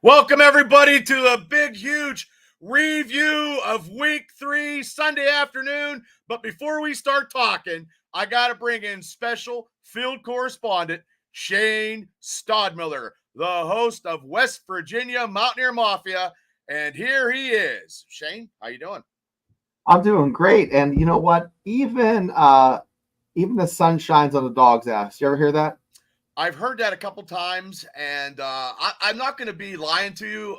Welcome, everybody, to a big, huge review of Week 3, Sunday afternoon. But before we start talking, I got to bring in special field correspondent Shane Stodmiller, the host of West Virginia Mountaineer Mafia. And here he is. Shane, how you doing? I'm doing great. And you know what? Even the sun shines on the dog's ass. You ever hear that? I've heard that a couple times, and I'm not going to be lying to you.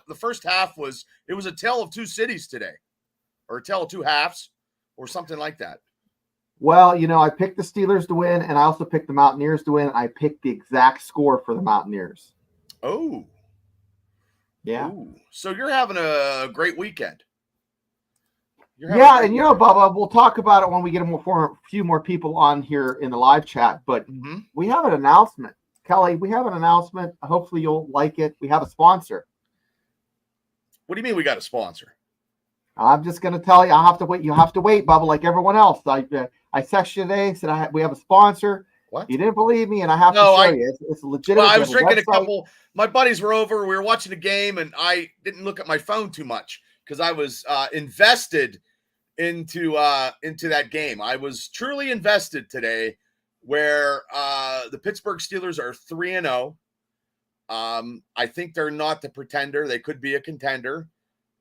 The first half was a tale of two cities today, or a tale of two halves, or something like that. Well, I picked the Steelers to win, and I also picked the Mountaineers to win. I picked the exact score for the Mountaineers. Oh, yeah. Ooh. So you're having a great weekend. Yeah, and Bubba, we'll talk about it when we get a few more people on here in the live chat. But we have an announcement. Kelly, we have an announcement. Hopefully you'll like it. We have a sponsor. What do you mean we got a sponsor? I'm just going to tell you. I have to wait. You have to wait, Bubba, like everyone else. I texted you today, said we have a sponsor. What? You didn't believe me, and I have to show you. It's legitimate. Well, I was drinking a couple. My buddies were over. We were watching the game, and I didn't look at my phone too much because I was invested into that game. I was truly invested today, where the Pittsburgh Steelers are 3-0. I think they're not the pretender. They could be a contender.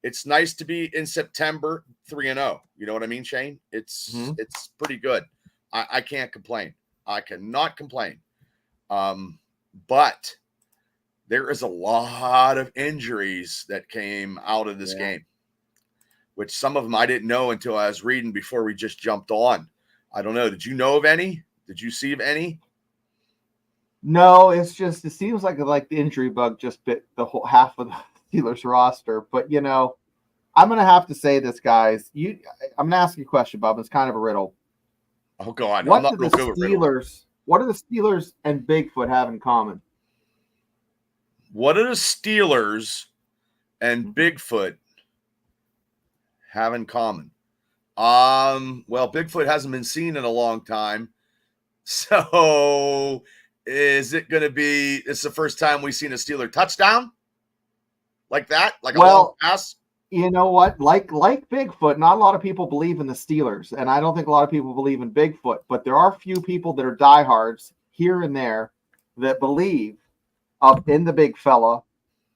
It's nice to be in September 3-0. You know what I mean, Shane? It's pretty good. I can't complain. I cannot complain. But there is a lot of injuries that came out of this game, which some of them I didn't know until I was reading before we just jumped on. I don't know. Did you know of any? Did you see of any? No, it seems like the injury bug just bit the whole half of the Steelers roster. But, I'm going to have to say this, guys. I'm going to ask you a question, Bob. It's kind of a riddle. Oh, God. What do the Steelers and Bigfoot have in common? What do the Steelers and Bigfoot have in common? Well, Bigfoot hasn't been seen in a long time. So is it going to be, it's the first time we've seen a Steeler touchdown like that? Like a long pass? You know what? Like Bigfoot, not a lot of people believe in the Steelers, and I don't think a lot of people believe in Bigfoot, but there are a few people that are diehards here and there that believe in the big fella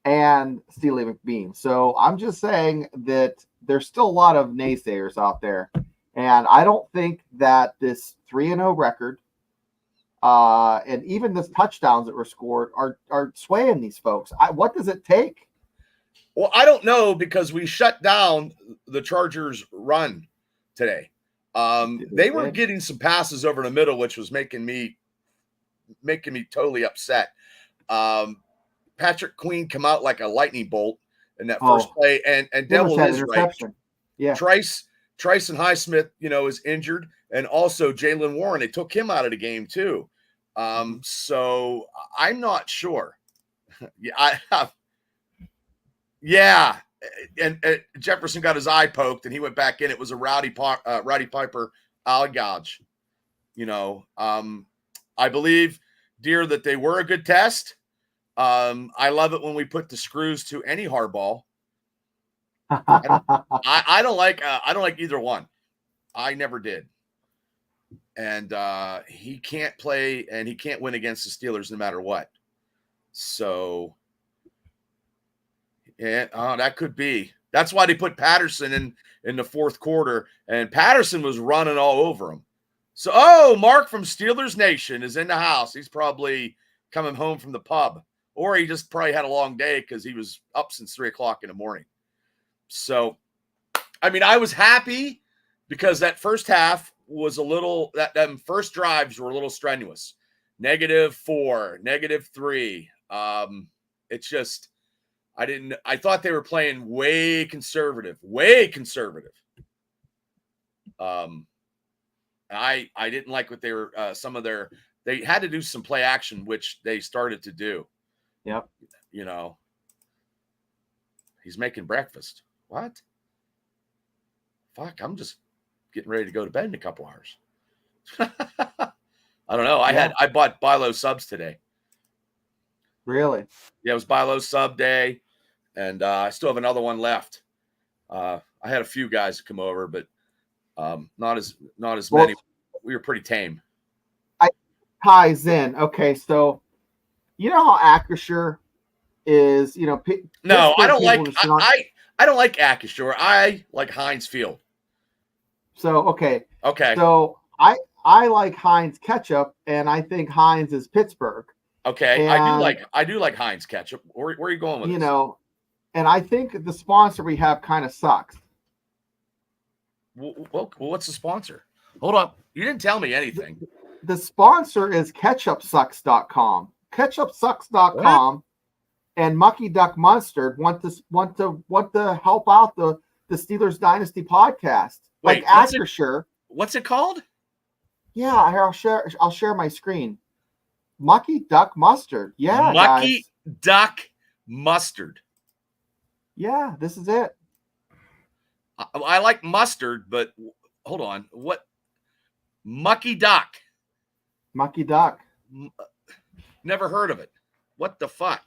and Steely McBean. So I'm just saying that there's still a lot of naysayers out there, and I don't think that this 3-0 record and even the touchdowns that were scored are swaying these folks. What does it take? Well, I don't know, because we shut down the Chargers' run today. They were getting some passes over the middle, which was making me totally upset. Patrick Queen come out like a lightning bolt in that first play, and Devil is right. Yeah, Trice and Highsmith, is injured, and also Jalen Warren. They took him out of the game too. So I'm not sure. And Jefferson got his eye poked, and he went back in. It was a Rowdy Piper eye gouge. I believe, dear, that they were a good test. I love it when we put the screws to any hardball. I don't like either one. I never did. And he can't play, and he can't win against the Steelers no matter what. So, that could be. That's why they put Patterson in the fourth quarter, and Patterson was running all over him. So, Mark from Steelers Nation is in the house. He's probably coming home from the pub, or he just probably had a long day because he was up since 3:00 in the morning. So, I was happy because that first half was them first drives were a little strenuous. -4, -3. It's just, I thought they were playing way conservative. I didn't like what they were, they had to do some play action, which they started to do. Yep. He's making breakfast. What? Fuck, I'm just getting ready to go to bed in a couple hours. I don't know. I bought Bilo subs today. Really? Yeah, it was buy low sub day, and I still have another one left. I had a few guys come over, but not as many. We were pretty tame. I ties in. Okay, so you know how Acrisure is, No, I don't like I don't like Acrisure. I like Heinz Field. So okay. Okay. So I like Heinz ketchup, and I think Heinz is Pittsburgh. Okay. And, I do like Heinz ketchup. Where are you going with this? And I think the sponsor we have kind of sucks. Well, what's the sponsor? Hold up. You didn't tell me anything. The sponsor is ketchupsucks.com. Ketchupsucks.com and Mucky Duck Mustard want to help out the Steelers Dynasty podcast. Wait, like Acrisure. What's it called? Yeah, I'll share my screen. Mucky Duck Mustard. Yeah, Mucky Duck Mustard. Yeah, this is it. I like mustard, but hold on. What? Mucky Duck. Mucky Duck. Never heard of it. What the fuck?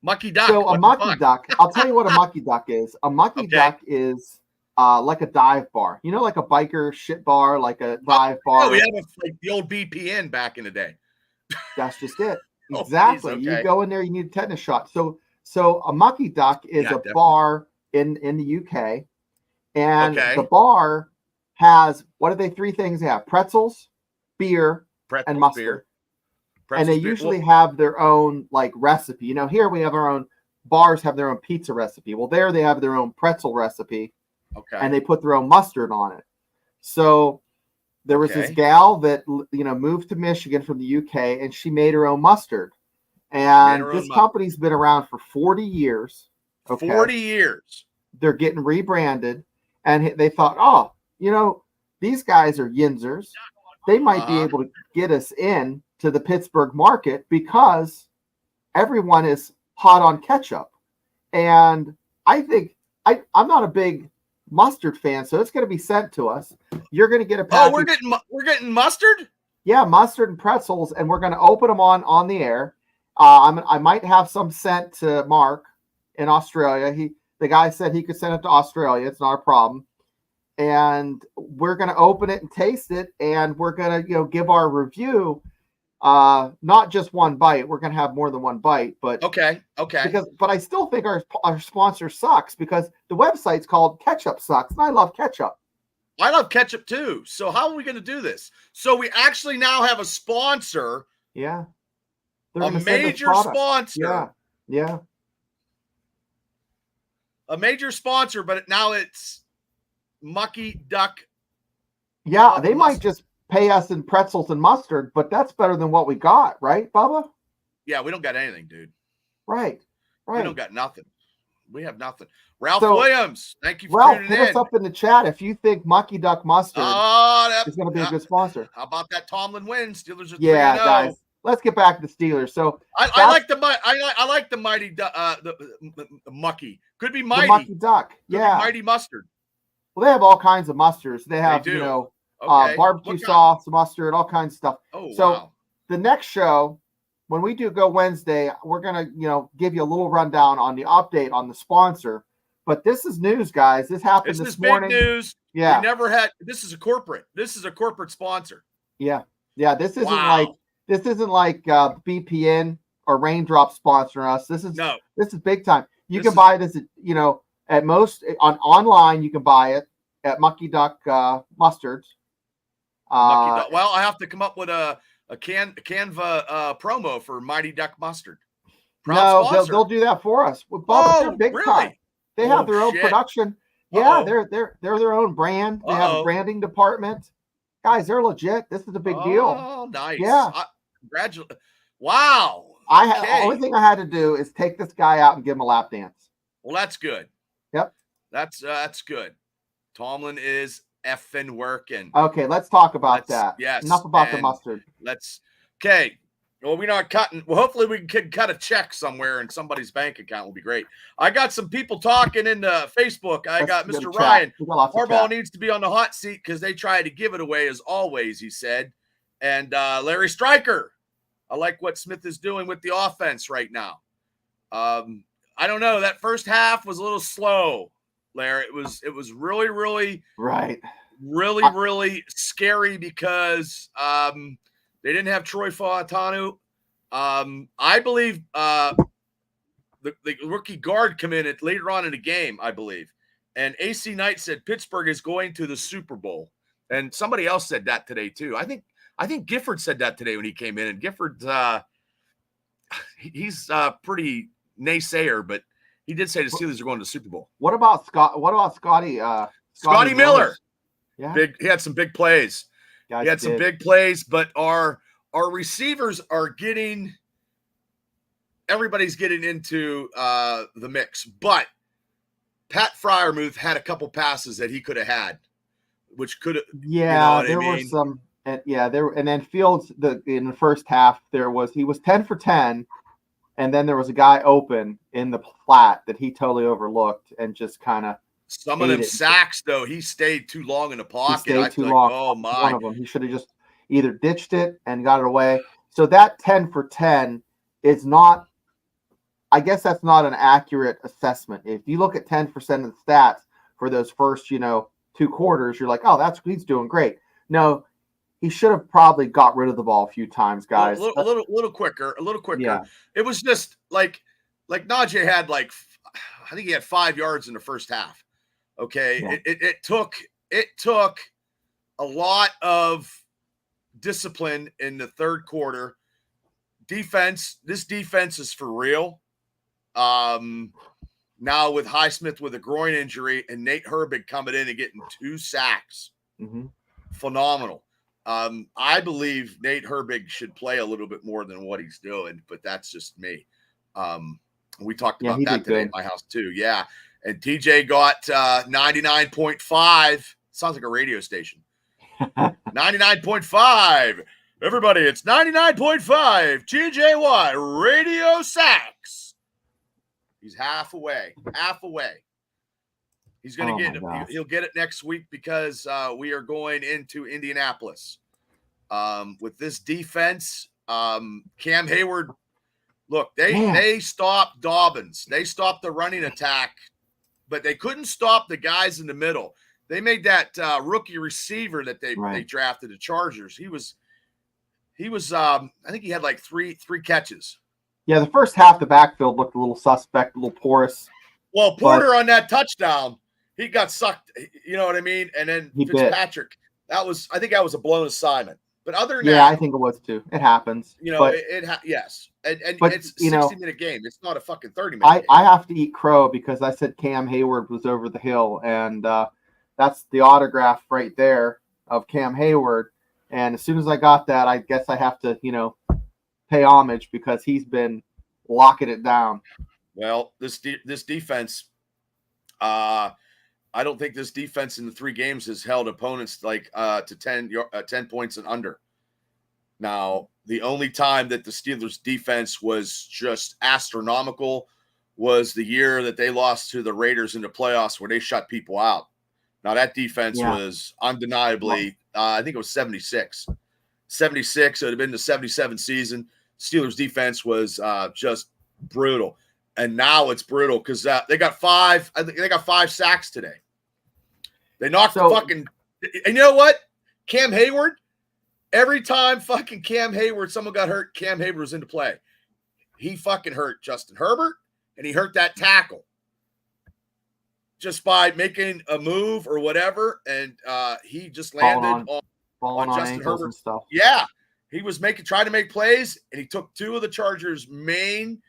Mucky Duck. So a Mucky Duck, I'll tell you what a Mucky Duck is. A Mucky Duck is like a dive bar. You know, like a biker shit bar, like a dive bar. Oh, we had like the old BPN back in the day. That's just it. Exactly. Oh, geez, okay. You go in there, you need a tetanus shot. So a Mucky Duck is a bar in the UK. And the bar has, what are they? Three things they have: pretzels, beer, and mustard. And they usually have their own like recipe. Here we have our own, bars have their own pizza recipe. Well, there they have their own pretzel recipe. Okay. And they put their own mustard on it. So there was this gal that moved to Michigan from the UK, and she made her own mustard. And this company's been around for 40 years. Okay? 40 years. They're getting rebranded. And they thought, these guys are Yinzers. They might be able to get us in to the Pittsburgh market because everyone is hot on ketchup. And I think I'm not a big mustard fan, so it's going to be sent to us. You're going to get a package. Oh, we're getting mustard? Yeah, mustard and pretzels, and we're going to open them on the air. I might have some sent to Mark in Australia. The guy said he could send it to Australia. It's not a problem. And we're going to open it and taste it. And we're going to, give our review. Not just one bite. We're going to have more than one bite. But okay. But I still think our sponsor sucks because the website's called Ketchup Sucks. And I love ketchup. I love ketchup too. So how are we going to do this? So we actually now have a sponsor. Yeah. A major sponsor. Yeah. A major sponsor, but now it's Mucky Duck. Yeah, they might just pay us in pretzels and mustard, but that's better than what we got, right, Bubba? Yeah, we don't got anything, dude. Right. We don't got nothing. We have nothing. Ralph Williams, thank you for tuning in. Ralph, hit us up in the chat if you think Mucky Duck Mustard is going to be a good sponsor. How about that Tomlin win? Steelers are 3-0. Yeah, guys. Let's get back to the Steelers. So I like the mighty the Mucky. Could be mighty. The Mucky Duck. Yeah. Mighty mustard. Well, they have all kinds of mustards. They have barbecue sauce, mustard, all kinds of stuff. Oh, so wow. The next show, when we do go Wednesday, we're gonna give you a little rundown on the update on the sponsor. But this is news, guys. This happened this morning. Big news. Yeah. We never had. This is a corporate sponsor. Yeah. This isn't like BPN or Raindrop sponsoring us. This is big time. You can buy this at most online. You can buy it at Mucky Duck Mustards. Mucky Duck. Well, I have to come up with a Canva promo for Mighty Duck Mustard. They'll do that for us. They're big time. They have their own production. Yeah, they're their own brand. They have a branding department. Guys, they're legit. This is a big deal. Oh, nice. Yeah. Congratulations. Wow. The only thing I had to do is take this guy out and give him a lap dance. Well, that's good. Yep. That's good. Tomlin is effing working. Okay, let's talk about that. Yes. Enough about the mustard. Okay. Well, we're not cutting. Well, hopefully we can cut a check somewhere in somebody's bank account. Will be great. I got some people talking in Facebook. I got Mr. Ryan. Harbaugh needs to be on the hot seat because they tried to give it away as always, he said. And Larry Stryker. I like what Smith is doing with the offense right now. I don't know. That first half was a little slow, Larry. It was really, really, Right. really scary because they didn't have Troy Fautanu. I believe the rookie guard come in later on in the game, I believe. And AC Knight said Pittsburgh is going to the Super Bowl. And somebody else said that today too. I think Gifford said that today when he came in. And Gifford, he's pretty naysayer, but he did say the Steelers are going to the Super Bowl. What about Scotty? Scotty Miller. Yeah. He had some big plays. He had some big plays, but our receivers are everybody's getting into the mix. But Pat Freiermuth had a couple passes that he could have had, which could have. Yeah, there were some. And then Fields in the first half he was 10 for 10, and then there was a guy open in the flat that he totally overlooked and just kind of. Some of them sacks though, he stayed too long in the pocket. He stayed too long. Oh my! One of them, he should have just either ditched it and got it away. So that 10 for 10 is not. I guess that's not an accurate assessment. If you look at 10% of the stats for those first, 2 quarters, you're like, oh, he's doing great. No. He should have probably got rid of the ball a few times, guys. A little quicker. Yeah. It was just like Najee had I think he had 5 yards in the first half. Okay. Yeah. It took a lot of discipline in the third quarter. This defense is for real. Now with Highsmith with a groin injury and Nate Herbig coming in and getting 2 sacks. Mm-hmm. Phenomenal. I believe Nate Herbig should play a little bit more than what he's doing, but that's just me. We talked about that today at my house too. Yeah. And TJ got 99.5. Sounds like a radio station. 99.5. Everybody, it's 99.5. TJ Watt, Radio Sacks. He's half away. He's going to get it. He'll get it next week because we are going into Indianapolis. With this defense, Cam Hayward, look, they stopped Dobbins. They stopped the running attack, but they couldn't stop the guys in the middle. They made that rookie receiver that they drafted, the Chargers. He was I think he had like three catches. Yeah, the first half the backfield looked a little suspect, a little porous. Well, Porter on that touchdown, he got sucked, you know what I mean? And then Fitzpatrick, I think that was a blown assignment. But other than that, I think it was too. It happens. Yes. And it's a 60-minute game. It's not a fucking 30-minute game. I have to eat crow because I said Cam Hayward was over the hill, and that's the autograph right there of Cam Hayward. And as soon as I got that, I guess I have to, pay homage because he's been locking it down. Well, this defense, I don't think this defense in the 3 games has held opponents to 10 points and under. Now, the only time that the Steelers defense was just astronomical was the year that they lost to the Raiders in the playoffs where they shut people out. Now, that defense was undeniably, I think it was 76. 76, it would have been the 77 season. Steelers defense was just brutal. And now it's brutal because they got 5 sacks today. They knocked and you know what? Cam Hayward, every time fucking Cam Hayward, someone got hurt, Cam Hayward was into play. He fucking hurt Justin Herbert, and he hurt that tackle just by making a move or whatever, and he just landed on Justin Herbert and stuff. Yeah, he was trying to make plays, and he took 2 of the Chargers' main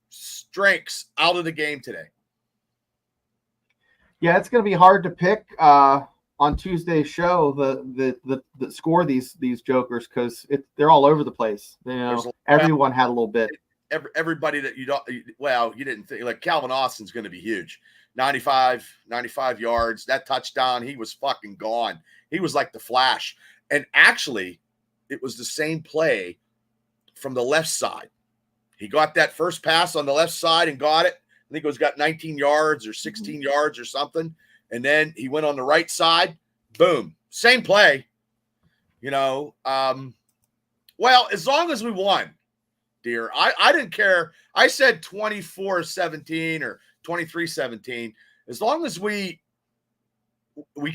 strengths out of the game today. Yeah, it's going to be hard to pick on Tuesday's show the score these jokers because they're all over the place. Everyone had a little bit. Everybody that you didn't think, like Calvin Austin's going to be huge. 95 yards, that touchdown, he was fucking gone. He was like the Flash. And actually, it was the same play from the left side. He got that first pass on the left side and got it. I think it was got 19 yards or 16 yards or something. And then he went on the right side. Boom. Same play. Well, as long as we won. dear. I didn't care. I said 24-17 or 23-17. As long as we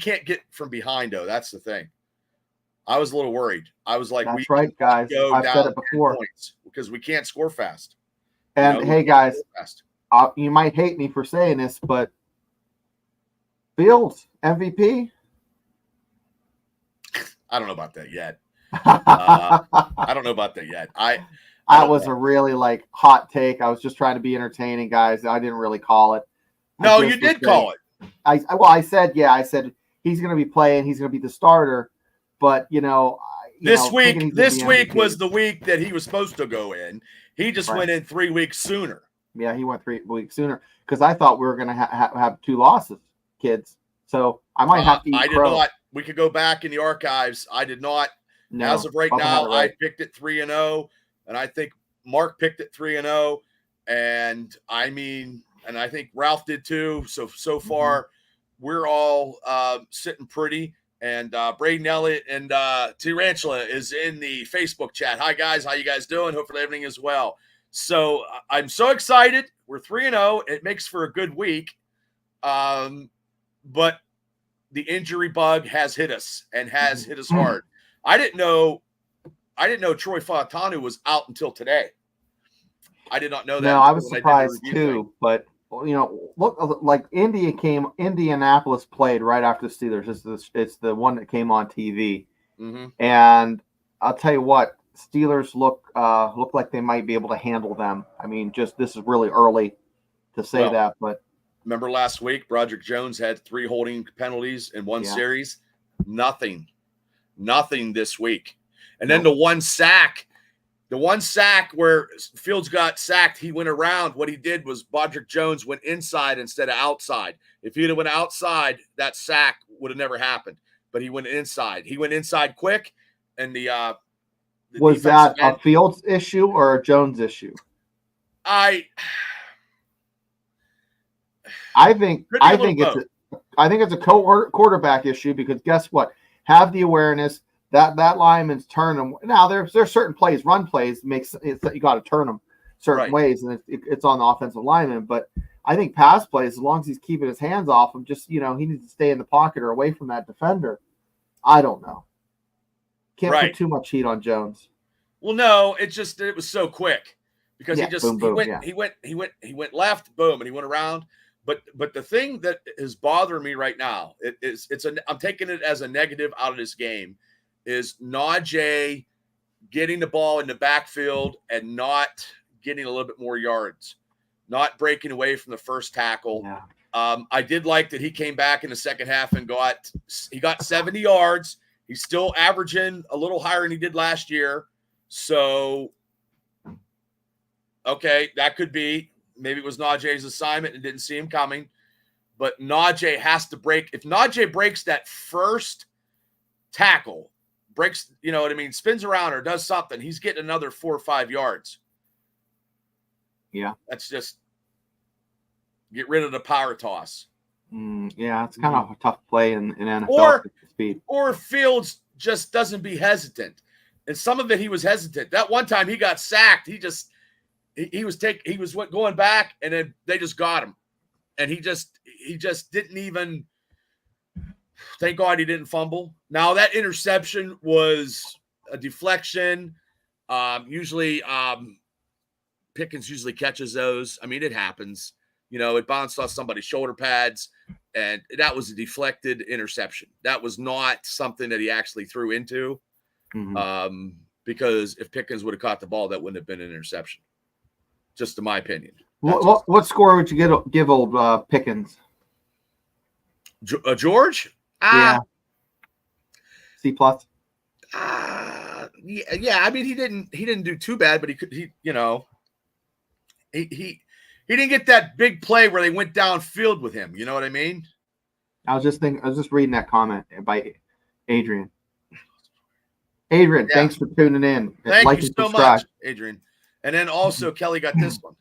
can't get from behind, though. That's the thing. I was a little worried. I was like, that's right, guys. I've said it before. Points because we can't score fast. And hey, guys, you might hate me for saying this, but Fields MVP. I don't know about that yet. I don't know about that yet. That was a really like hot take. I was just trying to be entertaining, guys. I didn't really call it. No, you did call it. I said he's going to be playing. He's going to be the starter. But this week was the week that he was supposed to go in. He just went in 3 weeks sooner. Yeah, he went 3 weeks sooner because I thought we were going to have 2 losses, kids. So I might have to eat crow. Did not. We could go back in the archives. I did not. No, as of right now, I picked it 3-0, and I think Mark picked it 3-0, and I think Ralph did too. So far, we're all sitting pretty. And Braden Elliott and Tarantula is in the Facebook chat. Hi, guys. How you guys doing? Hopefully everything is well. So I'm so excited. We're 3-0. It makes for a good week. But the injury bug has hit us and has hit us hard. I didn't know Troy Fontanu was out until today. I did not know that. No, I was surprised too. But look, like Indianapolis played right after the Steelers. It's the one that came on TV. And I'll tell you what, Steelers look like they might be able to handle them. I mean, this is really early to say that, but remember last week, Broderick Jones had 3 holding penalties in one series. Nothing this week. And then the one sack where Fields got sacked, he went around. What he did was Broderick Jones went inside instead of outside. If he'd have went outside, that sack would have never happened. But he went inside. He went inside quick, and the was that a Fields issue or a Jones issue? I think it's a quarterback issue because guess what? Have the awareness that lineman's turn them. Now there's certain plays, run plays makes it you got to turn them certain ways, and it's on the offensive lineman. But I think pass plays, as long as he's keeping his hands off him, just he needs to stay in the pocket or away from that defender. I don't know. Can't put too much heat on Jones. Well, no, it was so quick because he went left, boom, and he went around. But the thing that is bothering me right now, I'm taking it as a negative out of this game, is Najee getting the ball in the backfield and not getting a little bit more yards, not breaking away from the first tackle. Yeah. I did like that he came back in the second half and got 70 yards. He's still averaging a little higher than he did last year. So, okay, that could be. Maybe it was Najee's assignment and didn't see him coming. But Najee has to break. If Najee breaks that first tackle, spins around or does something, he's getting another 4 or 5 yards. Yeah. That's just get rid of the power toss. Yeah, it's kind of a tough play in NFL speed. Or Fields just doesn't be hesitant. And some of it he was hesitant. That one time he got sacked, he was going back, and then they just got him, and he just didn't even. Thank God he didn't fumble. Now that interception was a deflection. Usually, Pickens usually catches those. I mean, it happens. It bounced off somebody's shoulder pads, and that was a deflected interception. That was not something that he actually threw into. Because if Pickens would have caught the ball, that wouldn't have been an interception. Just in my opinion. What score would you give old Pickens? George? Yeah. C+. Yeah. I mean, he didn't do too bad, but he didn't get that big play where they went downfield with him. You know what I mean? I was just reading that comment by Adrian. Adrian, thanks for tuning in. Thank you so much, Adrian. And then also Kelly got this one.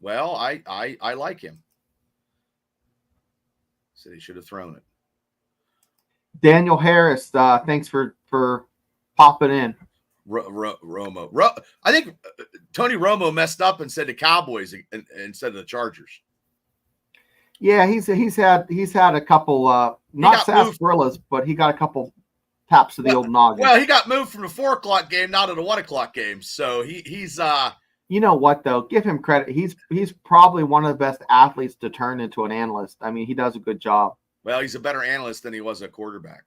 Well, I like him. Said he should have thrown it. Daniel Harris, thanks for popping in. Romo. I think Tony Romo messed up and said the Cowboys instead of the Chargers. Yeah, he's had a couple not sarsaparillas, but he got a couple taps of the old noggin. Well, he got moved from the 4 o'clock game now to the 1 o'clock game. So he's you know what though? Give him credit. He's probably one of the best athletes to turn into an analyst. I mean, he does a good job. Well, he's a better analyst than he was a quarterback.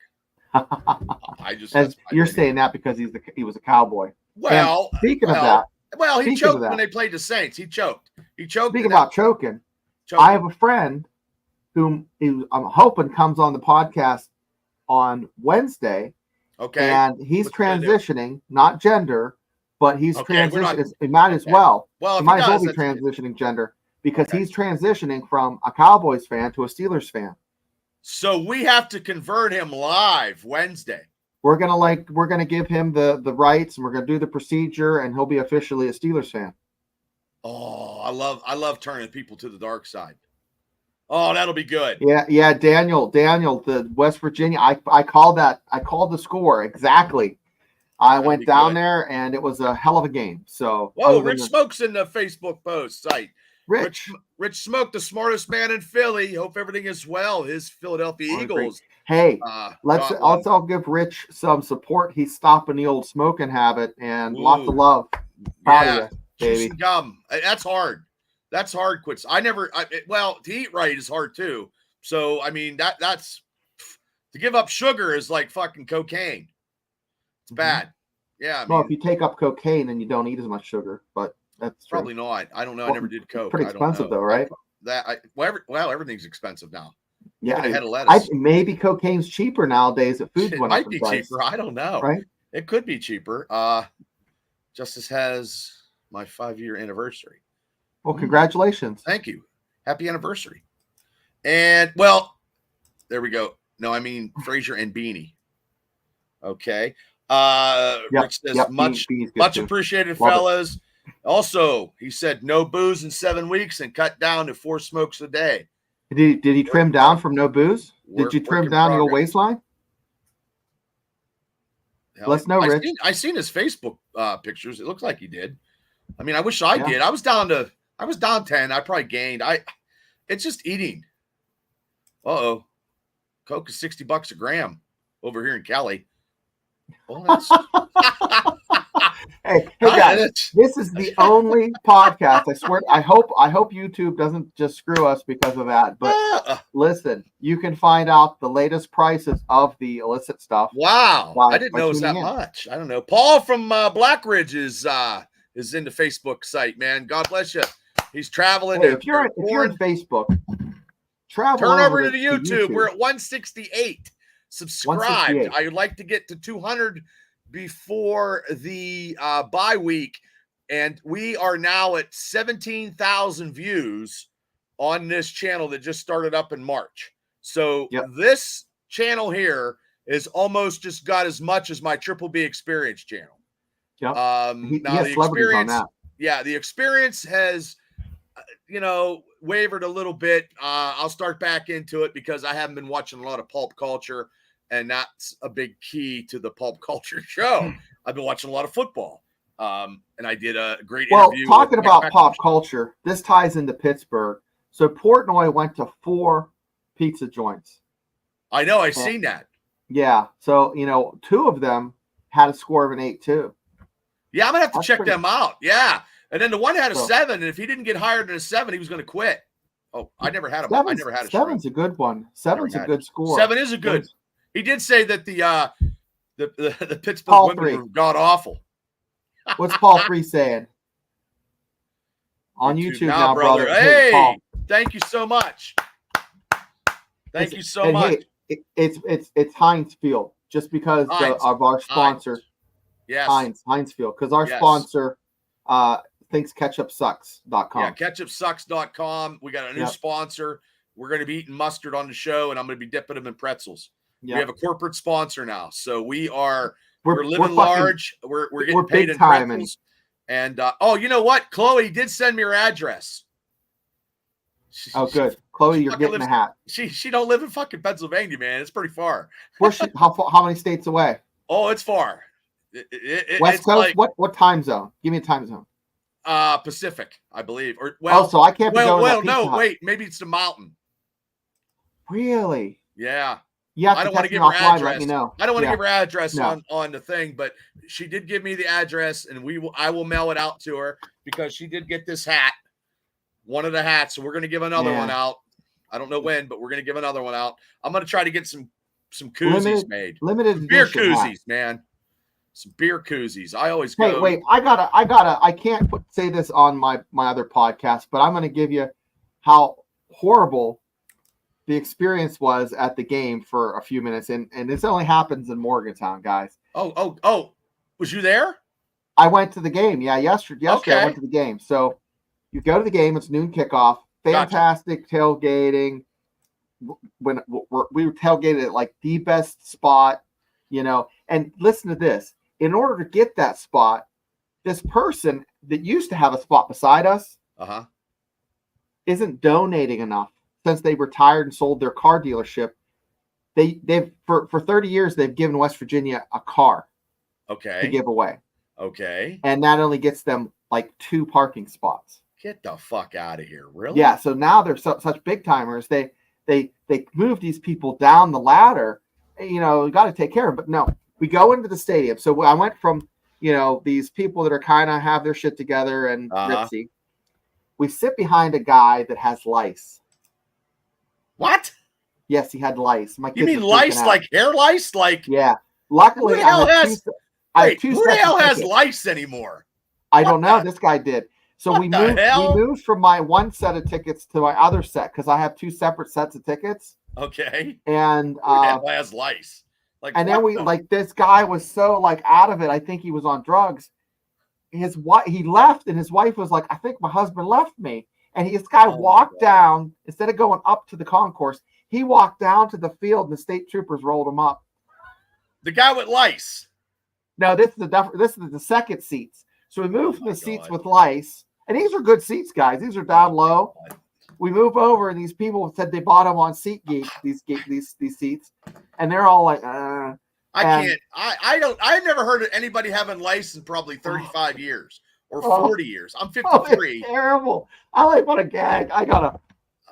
You're saying that because he was a Cowboy. Well, and speaking of that, he choked when they played the Saints. He choked. Speaking about choking, I have a friend whom I'm hoping comes on the podcast on Wednesday. Okay. And he's transitioning, not gender, but he's transitioning. He might as well. Well, he might as well be transitioning gender because he's transitioning from a Cowboys fan to a Steelers fan. So we have to convert him live Wednesday. We're gonna give him the rights, and we're gonna do the procedure, and he'll be officially a Steelers fan. Oh, I love turning people to the dark side. Oh, that'll be good. Yeah, Daniel, the West Virginia. I called the score exactly. I went down there, and it was a hell of a game. So, Rich Smoke's in the Facebook post site. Rich Smoke, the smartest man in Philly. Hope everything is well. His Philadelphia Eagles. Hey, let's also give Rich some support. He's stopping the old smoking habit, and lots of love. Proud of you, baby. Gum. That's hard. That's hard. Quits. To eat right is hard too. So I mean that's to give up sugar is like fucking cocaine. It's bad. Yeah. If you take up cocaine, then you don't eat as much sugar, but that's true. Probably not. I don't know. I never did coke. Pretty expensive though, right? Everything's expensive now. Yeah, maybe cocaine's cheaper nowadays at food. It might be cheaper. I don't know. Right? It could be cheaper. Justice has my 5-year anniversary. Well, congratulations. Thank you. Happy anniversary. And there we go. No, I mean Frazier and Beanie. Okay. Rich says much appreciated, fellas. Also, he said no booze in 7 weeks and cut down to 4 smokes a day. Did he trim down from no booze? Did you trim down your waistline? Let's know, Rich. I seen his Facebook pictures. It looks like he did. I mean, I wish I did. I was down 10. I probably gained. It's just eating. Uh-oh. Coke is $60 a gram over here in Cali. Well, hey guys, this is the only podcast. I swear. I hope YouTube doesn't just screw us because of that. But listen, you can find out the latest prices of the illicit stuff. Wow, I didn't know it was that much. I don't know. Paul from Blackridge is in the Facebook site. Man, God bless you. He's traveling. Hey, if you're in Facebook, travel. Turn over to the YouTube. We're at 168. Subscribed. I would like to get to 200 before the bye week, and we are now at 17,000 views on this channel that just started up in March. So this channel here is almost just got as much as my Triple B Experience channel. Now the experience, the experience has wavered a little bit. I'll start back into it because I haven't been watching a lot of pulp culture. And that's a big key to the pulp culture show. I've been watching a lot of football. And I did a great interview. Well, talking about pop culture, this ties into Pittsburgh. So Portnoy went to 4 pizza joints. I know. I've seen that. Yeah. So, 2 of them had a score of an 8 too. Yeah, I'm going to have to check them out. Yeah. And then the one had a 7. And if he didn't get higher than a 7, he was going to quit. Oh, I never had him. I never had a 7's a good one. 7's a good score. 7 is a good. He did say that the Pittsburgh women were god awful. What's Paul 3 saying? On YouTube now, brother. Hey, thank you so much. Thank you so much. Hey, it's Heinz Field, just because of our sponsor. Yes. Heinz Field, because our sponsor thinks ketchupsucks.com. Yeah, ketchupsucks.com. We got a new sponsor. We're going to be eating mustard on the show, and I'm going to be dipping them in pretzels. Yep. We have a corporate sponsor now, so we're living large. We're getting paid in pretzels. And you know what? Chloe did send me her address. Good, Chloe, you're getting a hat. She don't live in fucking Pennsylvania, man. It's pretty far. How many states away? Oh, it's far. West it's Coast. like What time zone? Give me a time zone. Pacific, I believe. Or So I can't be going to well, Pizza no, Hut. wait, maybe it's the mountain. Really? Yeah. You have I to don't want to text me give her offline. Let address. me know. I don't want to Yeah. give her address No. on the thing, but she did give me the address, and I will mail it out to her because she did get this hat, one of the hats. So we're gonna give another one out. I don't know when, but we're gonna give another one out. I'm gonna try to get some koozies made. Limited Some beer edition koozies, hat. man. Some beer koozies. I always Hey, go. wait, I can't say this on my other podcast, but I'm going to give you how horrible the experience was at the game for a few minutes. And this only happens in Morgantown, guys. Oh, was you there? I went to the game. Yeah, yesterday Okay. I went to the game. So you go to the game. It's noon kickoff. Fantastic tailgating. When we were tailgated at like the best spot, and listen to this. In order to get that spot, this person that used to have a spot beside us isn't donating enough since they retired and sold their car dealership. They've for 30 years they've given West Virginia a car to give away. Okay. And that only gets them like 2 parking spots. Get the fuck out of here. Really? Yeah, so now they're such big timers. They move these people down the ladder. You got to take care of them. But no, we go into the stadium. So I went from, these people that are kind of have their shit together and ritzy. We sit behind a guy that has lice. What? Yes, he had lice. You mean lice, like hair lice? Like, yeah. Luckily, who the hell has tickets. lice anymore? I don't know. This guy did. So we moved from my one set of tickets to my other set because I have 2 separate sets of tickets. Okay. And who the hell has lice? Like, and then this guy was so like out of it. I think he was on drugs. His wife, he left, and his wife was like, "I think my husband left me." And this guy walked down instead of going up to the concourse. He walked down to the field, and the state troopers rolled him up. The guy with lice. No, this is the second seats. So we moved from the seats with lice, and these are good seats, guys. These are down low. We move over, and these people said they bought them on SeatGeek. These seats, and they're all like, I've never heard of anybody having lice in probably 35 years or 40 years. I'm 53. It's terrible. I like what a gag. I gotta.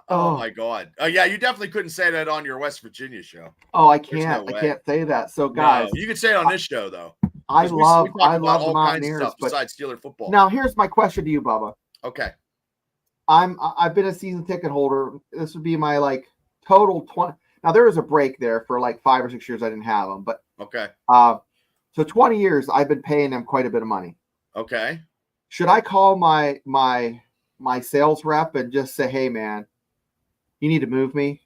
Oh my God. Yeah, you definitely couldn't say that on your West Virginia show. Oh, I can't. I can't say that. So, guys, you can say it on this show though. I love all the kinds of Mountaineers, stuff besides Steeler football. Now, here's my question to you, Bubba. Okay. I've been a season ticket holder. This would be my total 20. Now there was a break there for 5 or 6 years. I didn't have them, but okay. So 20 years I've been paying them quite a bit of money. Okay. Should I call my sales rep and just say, "Hey, man, you need to move me"?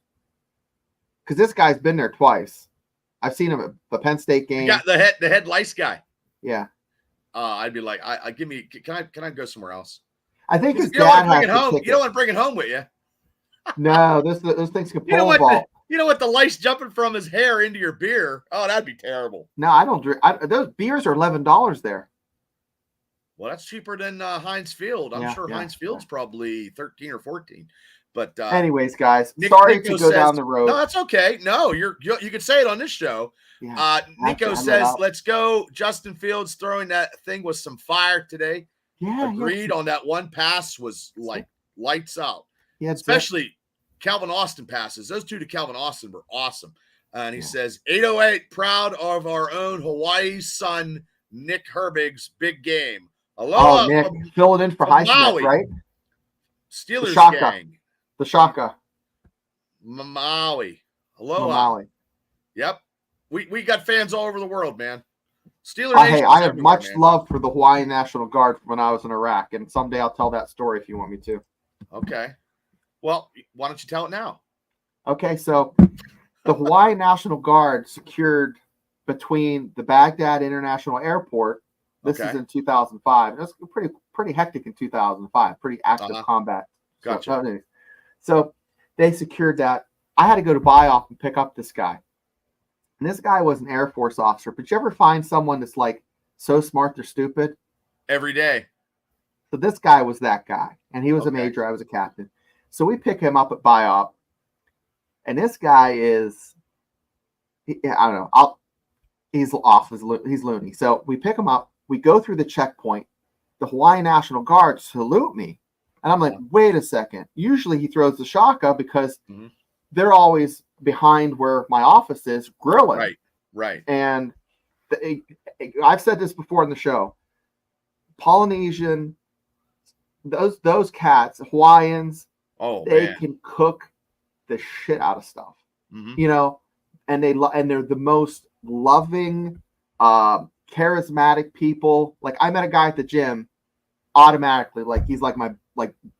Because this guy's been there twice. I've seen him at the Penn State game. You got the head lice guy. Yeah. I'd be like, can I go somewhere else? I think his dad has home. You don't want to bring it home with you. No, those things can pull a ball. You know what? The lice jumping from his hair into your beer. Oh, that'd be terrible. No, I don't drink. Those beers are $11 there. Well, that's cheaper than Heinz Field. I'm sure Heinz Field's probably 13 or 14. But anyways, guys, sorry to go down the road. No, that's okay. No, you can say it on this show. Yeah, Nico says, "Let's go." Justin Fields throwing that thing with some fire today. Yeah, agreed on that one pass was like lights out. Yeah, especially Calvin Austin passes. Those 2 to Calvin Austin were awesome. And he says, 808, proud of our own Hawaii son, Nick Herbig's big game. Aloha. Oh, Nick, fill it in for Highsmith, right? Steelers gang. The Shaka. Maui. Aloha. Maui. Yep. We got fans all over the world, man. Steelers. Hey, I have much love for the Hawaiian National Guard when I was in Iraq, and someday I'll tell that story if you want me to. Okay. Well, why don't you tell it now? Okay, so the Hawaiian National Guard secured between the Baghdad International Airport. This is in 2005. It was pretty hectic in 2005. Pretty active combat. Gotcha. So they secured that. I had to go to BIOP and pick up this guy. And this guy was an Air Force officer. But you ever find someone that's so smart they're stupid? Every day. So this guy was that guy. And he was a major. I was a captain. So we pick him up at BIOP. And this guy is, I don't know. he's off. He's loony. So we pick him up. We go through the checkpoint. The Hawaiian National Guard salute me. And I'm like, wait a second. Usually he throws the shaka because they're always behind where my office is grilling. Right. And I've said this before in the show. Polynesian, those cats, Hawaiians, they can cook the shit out of stuff. You know, and they're the most loving, charismatic people. Like I met a guy at the gym automatically, like he's like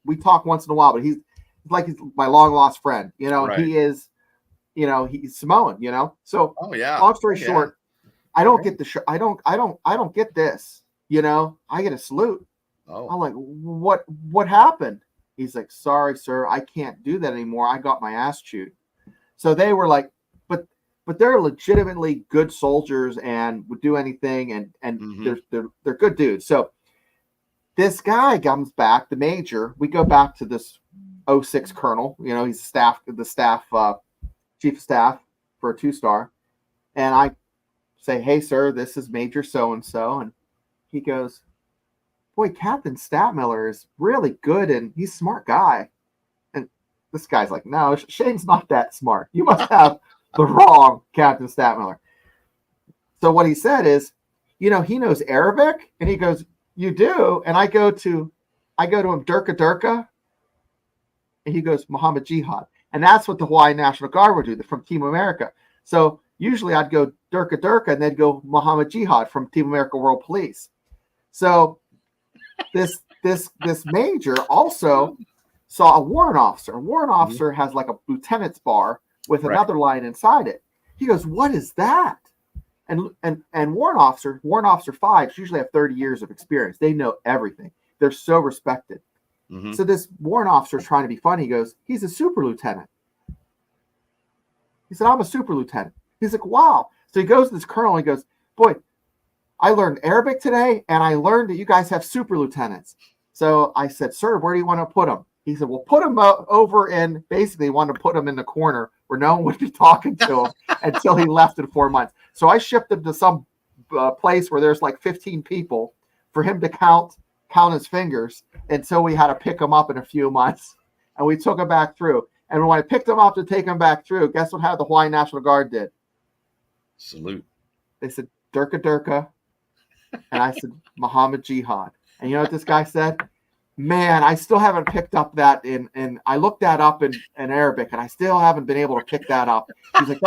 we talk once in a while, but he's my long lost friend, you know. He is, you know, he's Samoan, you know. So long story short, I don't get the show. I don't get this, you know. I get a salute. I'm like, what happened? He's like, sorry, sir, I can't do that anymore. I got my ass chewed. So they were like, but they're legitimately good soldiers and would do anything, and they're good dudes. So this guy comes back, the major. We go back to this 06 colonel. You know, he's the chief of staff for a 2-star. And I say, hey, sir, this is Major so-and-so. And he goes, boy, Captain Statmiller is really good, and he's a smart guy. And this guy's like, no, Shane's not that smart. You must have the wrong Captain Statmiller. So what he said is, you know, he knows Arabic, and he goes, you do? And I go to him, Durka Durka, and he goes, Muhammad Jihad. And that's what the Hawaiian National Guard would do, from Team America. So usually I'd go Durka Durka and then go Muhammad Jihad from Team America World Police. So this major also saw a warrant officer. A warrant officer has like a lieutenant's bar with another line inside it. He goes, what is that? And warrant officer 5s usually have 30 years of experience. They know everything. They're so respected. So this warrant officer is trying to be funny. He goes, he's a super lieutenant. He said, I'm a super lieutenant. He's like, wow. So he goes to this colonel and he goes, boy, I learned Arabic today, and I learned that you guys have super lieutenants. So I said, sir, where do you want to put him? He said, well, put him over in, basically wanted to put him in the corner where no one would be talking to him until he left in 4 months. So I shipped him to some place where there's like 15 people for him to count his fingers until we had to pick him up in a few months. And we took him back through. And when I picked him up to take him back through, guess what the Hawaiian National Guard did? Salute. They said, Durka Durka. And I said, Muhammad Jihad. And you know what this guy said? Man, I still haven't picked up that in I looked that up in Arabic, and I still haven't been able to pick that up. He's like,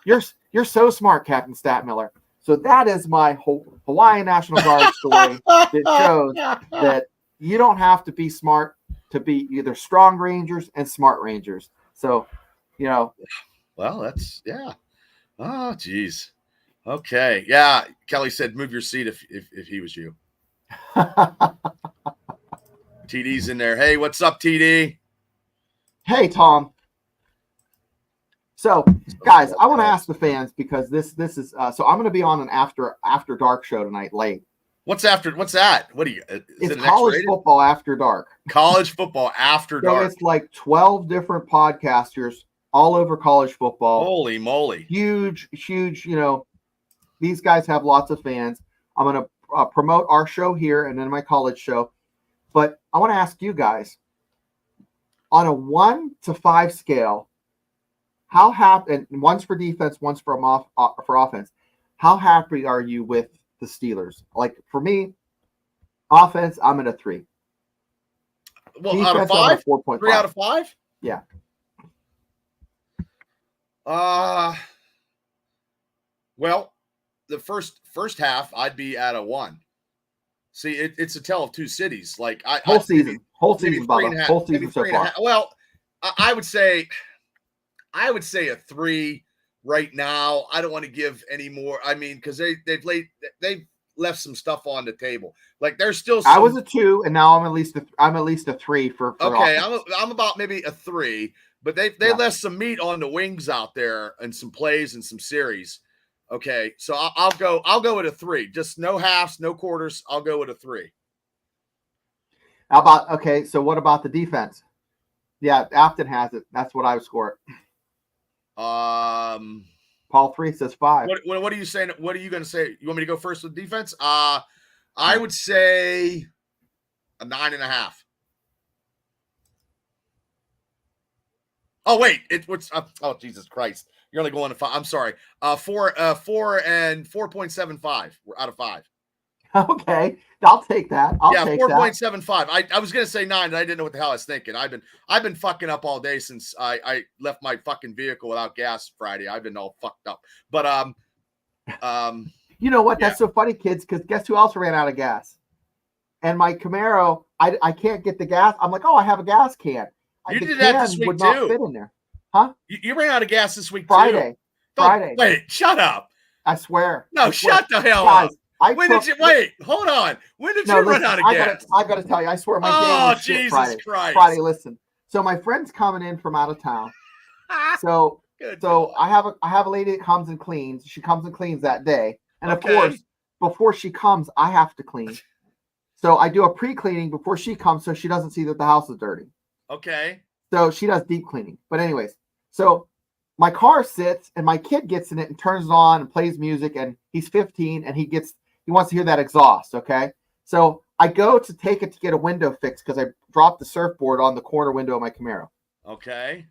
you're so smart, Captain Statmiller. So that is my Hawaiian National Guard story that shows that you don't have to be smart to be either strong Rangers and smart Rangers. So, you know. Well, that's, yeah. Oh, geez. Okay. Yeah. Kelly said, move your seat if he was you. TD's in there. Hey, what's up, TD? Hey, Tom. So, guys, I want to ask the fans, because this is so I'm going to be on an after dark show tonight late. What's that? What do you? It's college football after dark. College football after dark. So it's like 12 different podcasters all over college football. Holy moly! Huge. You know, these guys have lots of fans. I'm going to promote our show here and then my college show. But I want to ask you guys, on a 1 to 5 scale, how happy, and one's for defense, one's for offense, how happy are you with the Steelers? Like, for me, offense, I'm at a 3. Well, defense, out of 5? 4.5. 3 out of 5? Yeah. Well, the first half, I'd be at a 1. See, it's a tale of two cities. Like whole season, Bubba. Whole season so far. Well, I would say a 3 right now. I don't want to give any more. I mean, because they've left some stuff on the table. Like there's still. I was a 2, and now I'm at least a 3 for okay, offense. I'm about maybe a 3, but they left some meat on the wings out there and some plays and some series. Okay, so I'll go with a 3. Just no halves, no quarters. I'll go with a 3. How about, okay, so what about the defense? Yeah, Afton has it. That's what I would score it. Possibly Call 3 says 5. What are you saying? What are you going to say? You want me to go first with defense? I would say a 9.5. Oh wait, what's oh Jesus Christ! You're only going to 5. I'm sorry. 4 and 4.75 out of 5. Okay, I'll take that. I'll take 4.75. I was gonna say 9, and I didn't know what the hell I was thinking. I've been fucking up all day since I left my fucking vehicle without gas Friday. I've been all fucked up. But you know what? That's so funny, kids, because guess who else ran out of gas? And my Camaro, I can't get the gas. I'm like, oh, I have a gas can. You did that this week would not too. Fit in there, huh? You ran out of gas this week Friday. too. Friday. Wait, shut up. I swear. No, shut the hell up. When did you wait? Hold on. When did you run out of gas? I gotta tell you, I swear my day was shit Jesus Friday. Christ. Friday, listen. So my friend's coming in from out of town. So I have a lady that comes and cleans. She comes and cleans that day. And of course, before she comes, I have to clean. So I do a pre-cleaning before she comes so she doesn't see that the house is dirty. Okay. So she does deep cleaning. But anyways, so my car sits and my kid gets in it and turns it on and plays music, and he's 15 and he wants to hear that exhaust. Okay. So I go to take it to get a window fixed because I dropped the surfboard on the corner window of my Camaro. Okay.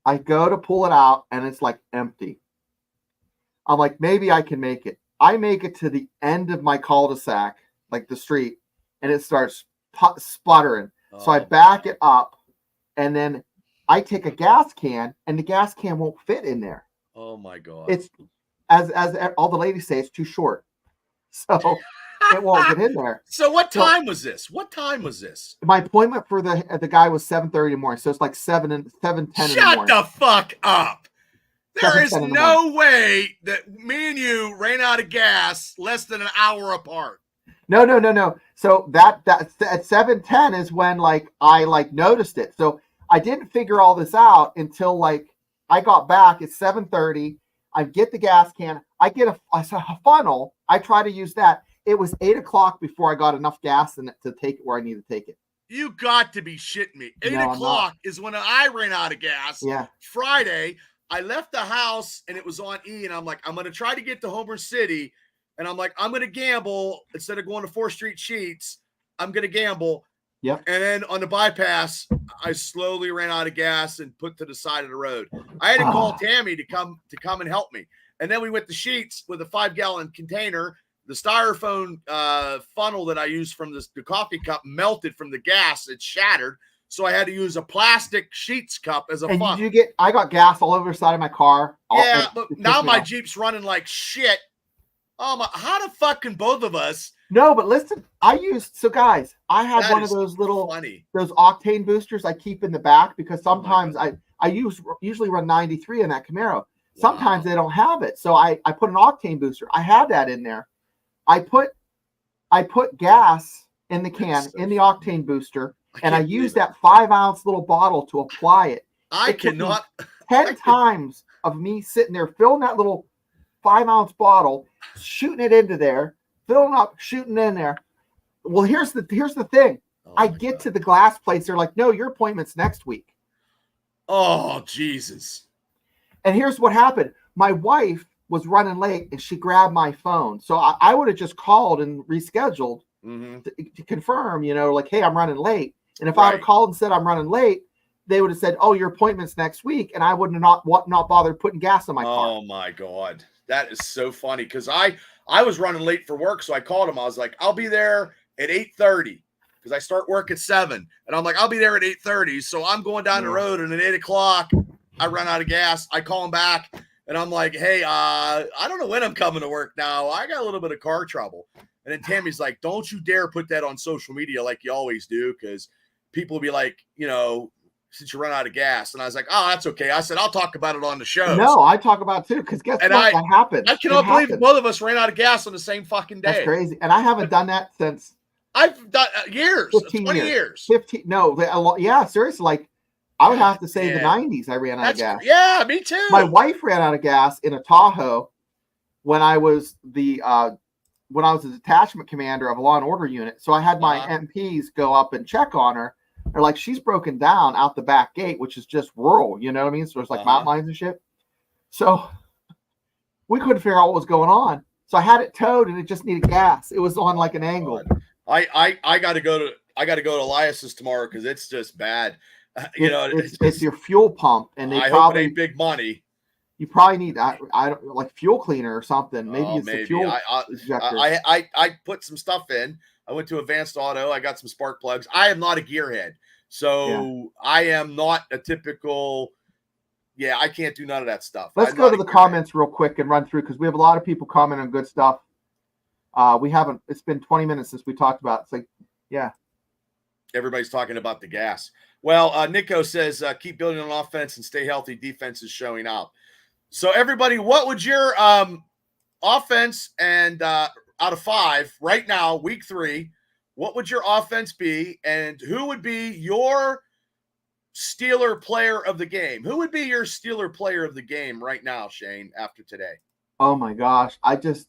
I go to pull it out and it's like empty. I'm like, maybe I can make it. I make it to the end of my cul-de-sac, like the street, and it starts sputtering. So I back it up, and then I take a gas can, and the gas can won't fit in there. Oh my God! It's as all the ladies say, it's too short, so it won't get in there. So what time was this? What time was this? My appointment for the guy was 7:30 in the morning, so it's like 7:10 in the morning. Shut the fuck up! There is no way that me and you ran out of gas less than an hour apart. No. So that at 7:10 is when I noticed it. So I didn't figure all this out until I got back at 7:30. I get the gas can. I get a funnel. I try to use that. It was 8 o'clock before I got enough gas in it to take it where I need to take it. You got to be shitting me. 8 o'clock is when I ran out of gas. Yeah. Friday, I left the house and it was on E, and I'm like, I'm going to try to get to Homer City. And I'm like, I'm going to gamble instead of going to 4th Street Sheets. I'm going to gamble. Yep. And then on the bypass, I slowly ran out of gas and put to the side of the road. I had to call Tammy to come and help me. And then we went to Sheets with a 5-gallon container. The styrofoam funnel that I used from the coffee cup melted from the gas. It shattered. So I had to use a plastic Sheets cup as a funnel. I got gas all over the side of my car. Yeah, but now my Jeep's running like shit. Oh my, how the fuck can both of us? No, but listen, guys, I have one of those those octane boosters I keep in the back because sometimes I usually run 93 in that Camaro. Sometimes they don't have it. So I put an octane booster. I had that in there. I put gas in the can in the octane booster, and I used that 5-ounce little bottle to apply it. I cannot 10 times of me sitting there filling that little 5-ounce bottle, shooting it into there, filling up, shooting in there. Well, here's the thing. I get to the glass place. They're like, no, your appointment's next week. Oh, Jesus. And here's what happened. My wife was running late and she grabbed my phone. So I would have just called and rescheduled to confirm, hey, I'm running late. And if I had called and said I'm running late, they would have said, oh, your appointment's next week. And I would have not bothered putting gas in my car. Oh my God. That is so funny. Cause I was running late for work. So I called him. I was like, I'll be there at 8:30 because I start work at 7. And I'm like, I'll be there at 8:30. So I'm going down the road, and at 8 o'clock, I run out of gas. I call him back and I'm like, hey, I don't know when I'm coming to work now. I got a little bit of car trouble. And then Tammy's like, don't you dare put that on social media like you always do. Cause people will be like, since you run out of gas. And I was like, oh, that's okay. I said, I'll talk about it on the show. No, I talk about it too. Because guess what? That happened. I cannot believe both of us ran out of gas on the same fucking day. That's crazy. And I haven't done that since. I've done years, 20 years. 15. No, yeah, seriously. I would have to say the 90s I ran out of gas. Yeah, me too. My wife ran out of gas in a Tahoe when I was the detachment commander of a law and order unit. So I had my MPs go up and check on her. They're like, she's broken down out the back gate, which is just rural, you know what I mean? So it's like mountain lines and shit. So We couldn't figure out what was going on. So I had it towed and it just needed gas. It was on like an angle. I got to go to Elias's tomorrow because it's just bad. It's your fuel pump, and I hope it ain't big money. You probably need I don't like fuel cleaner or something. Maybe the fuel injector. I put some stuff in. I went to Advanced Auto. I got some spark plugs. I am not a gearhead, so I am not a typical. Yeah, I can't do none of that stuff. Let's go to the comments real quick and run through because we have a lot of people commenting on good stuff. We haven't. It's been 20 minutes since we talked about it. It's like, yeah. Everybody's talking about the gas. Well, Nico says, keep building on offense and stay healthy. Defense is showing out. So, everybody, what would your offense and out of 5 right now, week 3, what would your offense be? And who would be your Steeler player of the game? Who would be your Steeler player of the game right now, Shane, after today? Oh, my gosh. There's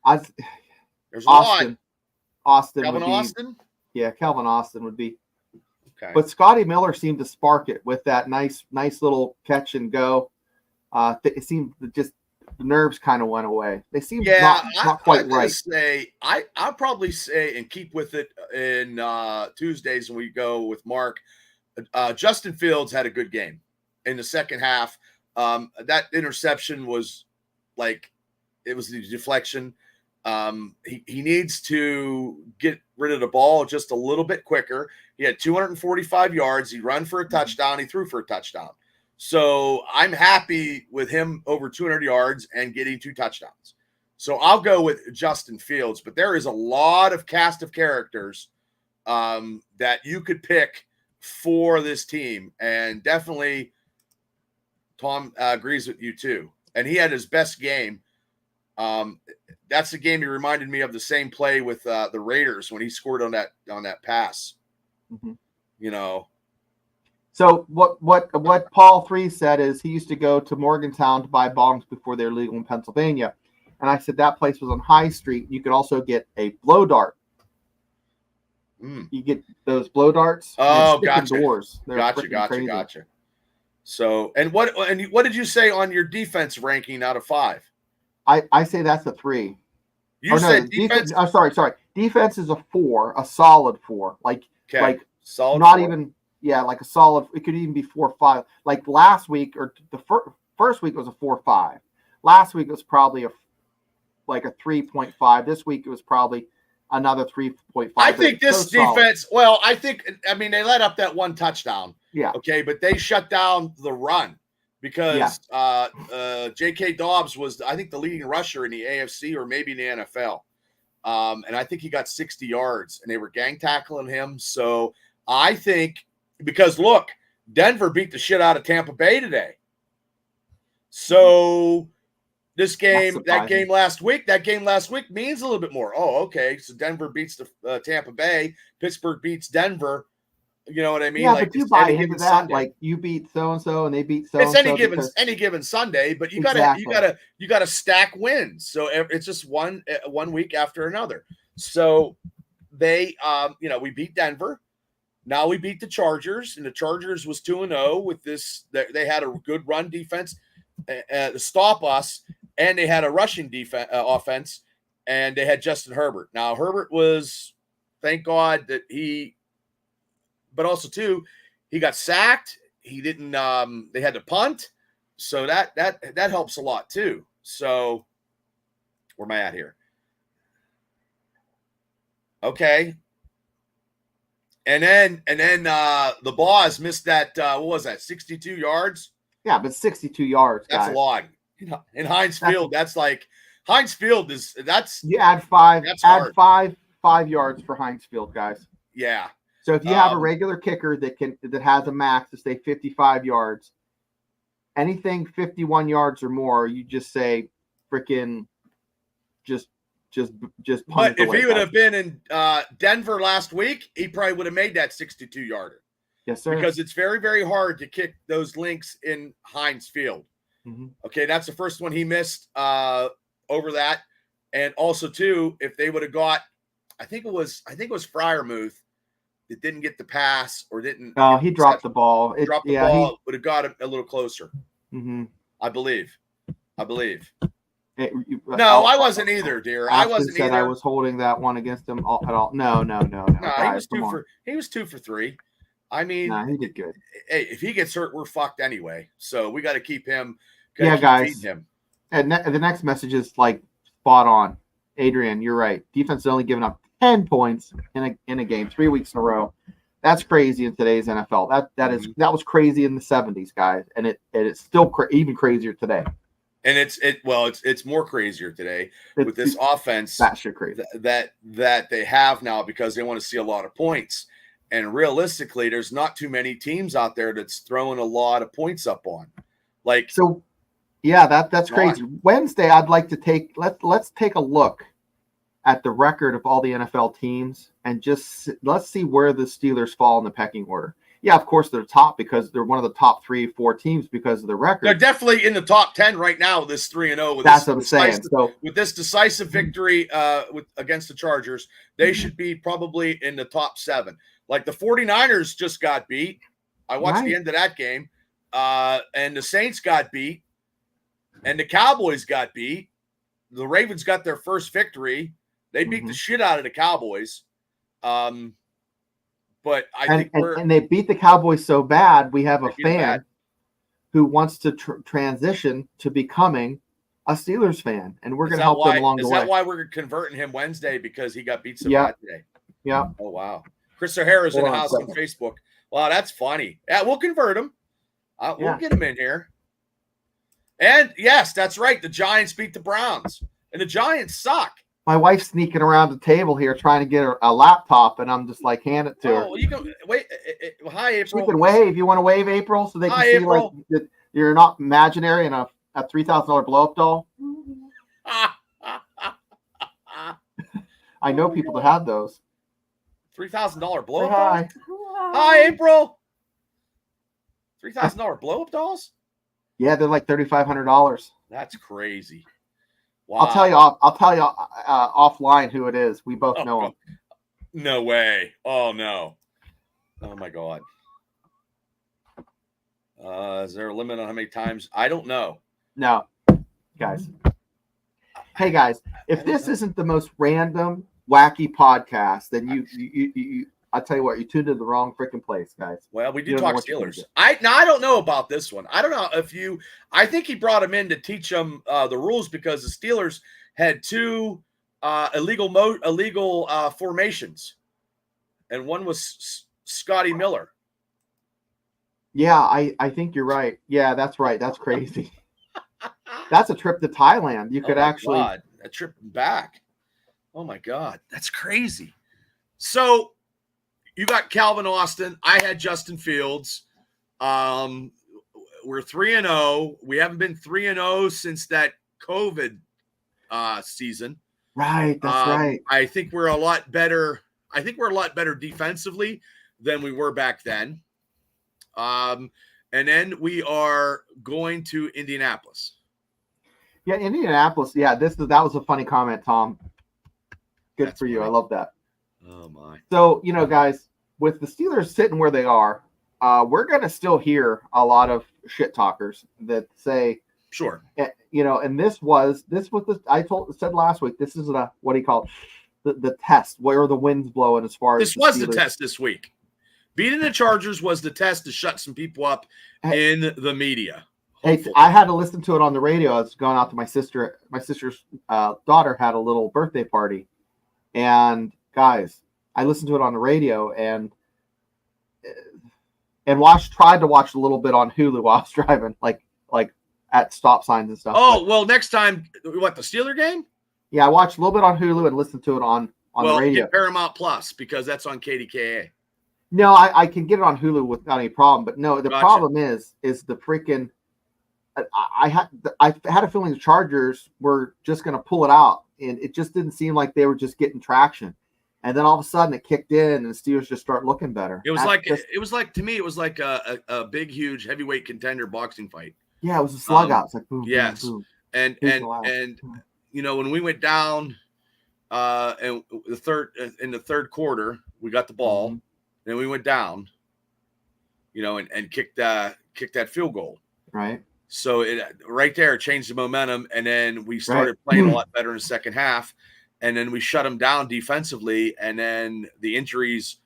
Austin. Austin. Calvin Austin? Yeah, Calvin Austin would be. Okay. But Scotty Miller seemed to spark it with that nice little catch and go. It seemed just the nerves kind of went away. They seemed not quite right. I'll probably say and keep with it in Tuesdays when we go with Mark. Justin Fields had a good game in the second half. That interception was it was the deflection. He needs to get rid of the ball just a little bit quicker. He had 245 yards. He ran for a touchdown. He threw for a touchdown. So I'm happy with him over 200 yards and getting 2 touchdowns. So I'll go with Justin Fields, but there is a lot of cast of characters that you could pick for this team. And definitely Tom agrees with you too. And he had his best game. That's the game he reminded me of, the same play with the Raiders when he scored on that pass. Mm-hmm. So what Paul 3 said is he used to go to Morgantown to buy bongs before they're legal in Pennsylvania, and I said that place was on High Street. You could also get a blow dart. You get those blow darts. Oh, gotcha. Doors. Gotcha. So, and what did you say on your defense ranking out of 5? I say that's a 3. You said defense. Sorry. Defense is a 4, a solid 4. Like solid. Not 4. even like a solid. It could even be 4 or 5. Like last week or the first week was a 4 or 5. Last week it was probably a 3.5. This week it was probably another 3.5. I think this defense. Solid. Well, they let up that 1 touchdown. Yeah. Okay, but they shut down the run. Because J.K. Dobbs was, I think, the leading rusher in the AFC or maybe in the NFL. And I think he got 60 yards, and they were gang tackling him. So I think, because, look, Denver beat the shit out of Tampa Bay today. So this game, that game last week means a little bit more. Oh, okay, so Denver beats the Tampa Bay. Pittsburgh beats Denver. You know what I mean? Yeah, but you buy into that. Sunday. Like you beat so and so, and they beat so. It's any given Sunday, but you gotta stack wins. So it's just one week after another. So they, we beat Denver. Now we beat the Chargers, and the Chargers was 2-0 with this. They had a good run defense to stop us, and they had a rushing offense, and they had Justin Herbert. Now Herbert was, thank God that he. But also too, he got sacked. He didn't. They had to punt, so that helps a lot too. So, where am I at here? Okay, and then the boss missed that. What was that? 62 yards. Yeah, but 62 yards. That's guys. A lot. In Heinz Field, Heinz Field is you add 5. That's add hard. 5 yards for Heinz Field, guys. Yeah. So if you have a regular kicker that has a max to stay 55 yards, anything 51 yards or more, you just say freaking just punt. But if he would have been in Denver last week, he probably would have made that 62-yarder. Yes, sir. Because it's very, very hard to kick those links in Heinz Field. Mm-hmm. Okay, that's the first one he missed over that. And also too, if they would have got, I think it was Freiermuth that didn't get the pass or didn't. Oh, he dropped the ball. Would have got it a little closer. Mm-hmm. I believe. I believe. No, I wasn't either, dear. I wasn't said either. I was holding that one against him at all. No. No, Guys, he was 2 for 3. I mean, he did good. Hey, if he gets hurt, we're fucked anyway. So we got to keep him. Guys. Feeding him. And the next message is like spot on. Adrian, you're right. Defense has only given up 10 points in a game 3 weeks in a row. That's crazy in today's NFL. That was crazy in the 70s, guys, and it's still even crazier today. And it's more crazier today with this offense that they have now because they want to see a lot of points. And realistically, there's not too many teams out there that's throwing a lot of points up on. That's crazy. Wednesday, I'd like to let's take a look at the record of all the NFL teams and just let's see where the Steelers fall in the pecking order. Yeah, of course they're top because they're one of the top 3-4 teams because of the record. They're definitely in the top 10 right now. This 3-0. That's what I'm saying. So with this decisive victory against the Chargers, they should be probably in the top 7. Like the 49ers just got beat. I watched the end of that game, and the Saints got beat, and the Cowboys got beat. The Ravens got their first victory. They beat the shit out of the Cowboys. But I think they beat the Cowboys so bad, we have a fan who wants to transition to becoming a Steelers fan, and we're going to help them along the way. Is that why we're converting him Wednesday because he got beat so bad today? Yeah. Oh, wow. Chris O'Hara's in the house on Facebook. Wow, that's funny. Yeah, we'll convert him. We'll get him in here. And, yes, that's right. The Giants beat the Browns, and the Giants suck. My wife's sneaking around the table here trying to get her a laptop, and I'm just like, hand it to her. You can wait. Hi, April. She can wave. You want to wave, April, so they can see April. Like you're not imaginary and a $3,000 blow-up doll. I know people that have those. $3,000 blow-up dolls. Hi, April. $3,000 blow-up dolls. Yeah, they're like $3,500. That's crazy. Wow. I'll tell you offline who it is. We both know him. No way. Oh no. Oh my God. Is there a limit on how many times? I don't know. No, guys. Hey guys, if this isn't the most random, wacky podcast, then you I'll tell you what, you tuned in the wrong freaking place, guys. Well, we do talk Steelers. I don't know about this one. I don't know I think he brought him in to teach them the rules because the Steelers had 2 illegal formations, and one was Scotty Miller. Yeah, I think you're right. Yeah, that's right. That's crazy. That's a trip to Thailand. You could actually a trip back. Oh my God, that's crazy. So you got Calvin Austin. I had Justin Fields. We're 3-0. We haven't been 3-0 since that COVID season. Right, that's right. I think we're a lot better. I think we're a lot better defensively than we were back then. And then we are going to Indianapolis. Yeah, Indianapolis. Yeah, that was a funny comment, Tom. Good for you. I love that. Oh my. So, guys, with the Steelers sitting where they are, we're going to still hear a lot of shit talkers that say, sure. And this was I said last week, this is what do you call it? The test, where the wind's blowing as far as this was the test this week. Beating the Chargers was the test to shut some people up in the media. Hey, I had to listen to it on the radio. I was going out to my sister. My sister's daughter had a little birthday party. And guys, I listened to it on the radio and tried to watch a little bit on Hulu while I was driving, like at stop signs and stuff. Oh, well, next time, what, the Steeler game? Yeah, I watched a little bit on Hulu and listened to it on the radio. Get Paramount Plus because that's on KDKA. No, I can get it on Hulu without any problem. But no, the problem is the freaking. I had a feeling the Chargers were just going to pull it out, and it just didn't seem like they were just getting traction. And then all of a sudden, it kicked in, and the Steelers just start looking better. It was to me, it was like a big, huge heavyweight contender boxing fight. Yeah, it was a slug out. It's like boom, yes, boom, boom. And when we went down, and in the third quarter, we got the ball, then we went down, and kicked that field goal. Right. So it right there changed the momentum, and then we started Right. playing a lot better in the second half, and then we shut them down defensively, and then the injuries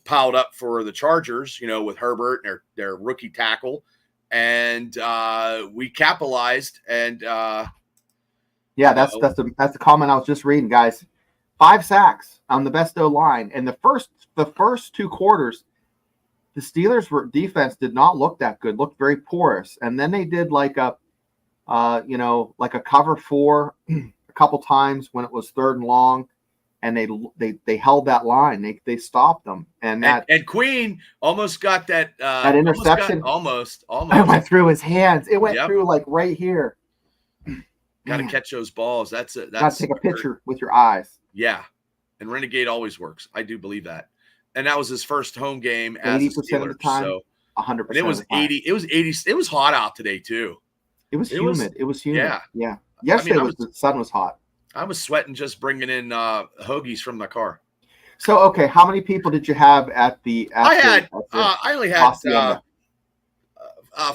piled up for the Chargers, with Herbert and their rookie tackle, and we capitalized. And Yeah, that's the comment I was just reading, guys. 5 sacks on the best O line, and the first 2 quarters, the Steelers' defense did not look that good, looked very porous, and then they did like a cover 4 a couple times when it was 3rd and long, and they held that line, they stopped them, and Queen almost got that interception, almost it went through his hands, it went through like right here. Got to catch those balls. That's it. Got to take a picture with your eyes. Yeah, and Renegade always works. I do believe that. And that was his first home game as 80% a Steeler, of the time, so 100%. And it was 80. It was 80. It was hot out today too. It was humid. Yeah. Yesterday the sun was hot. I was sweating just bringing in hoagies from the car. So okay, how many people did you have at the? I only had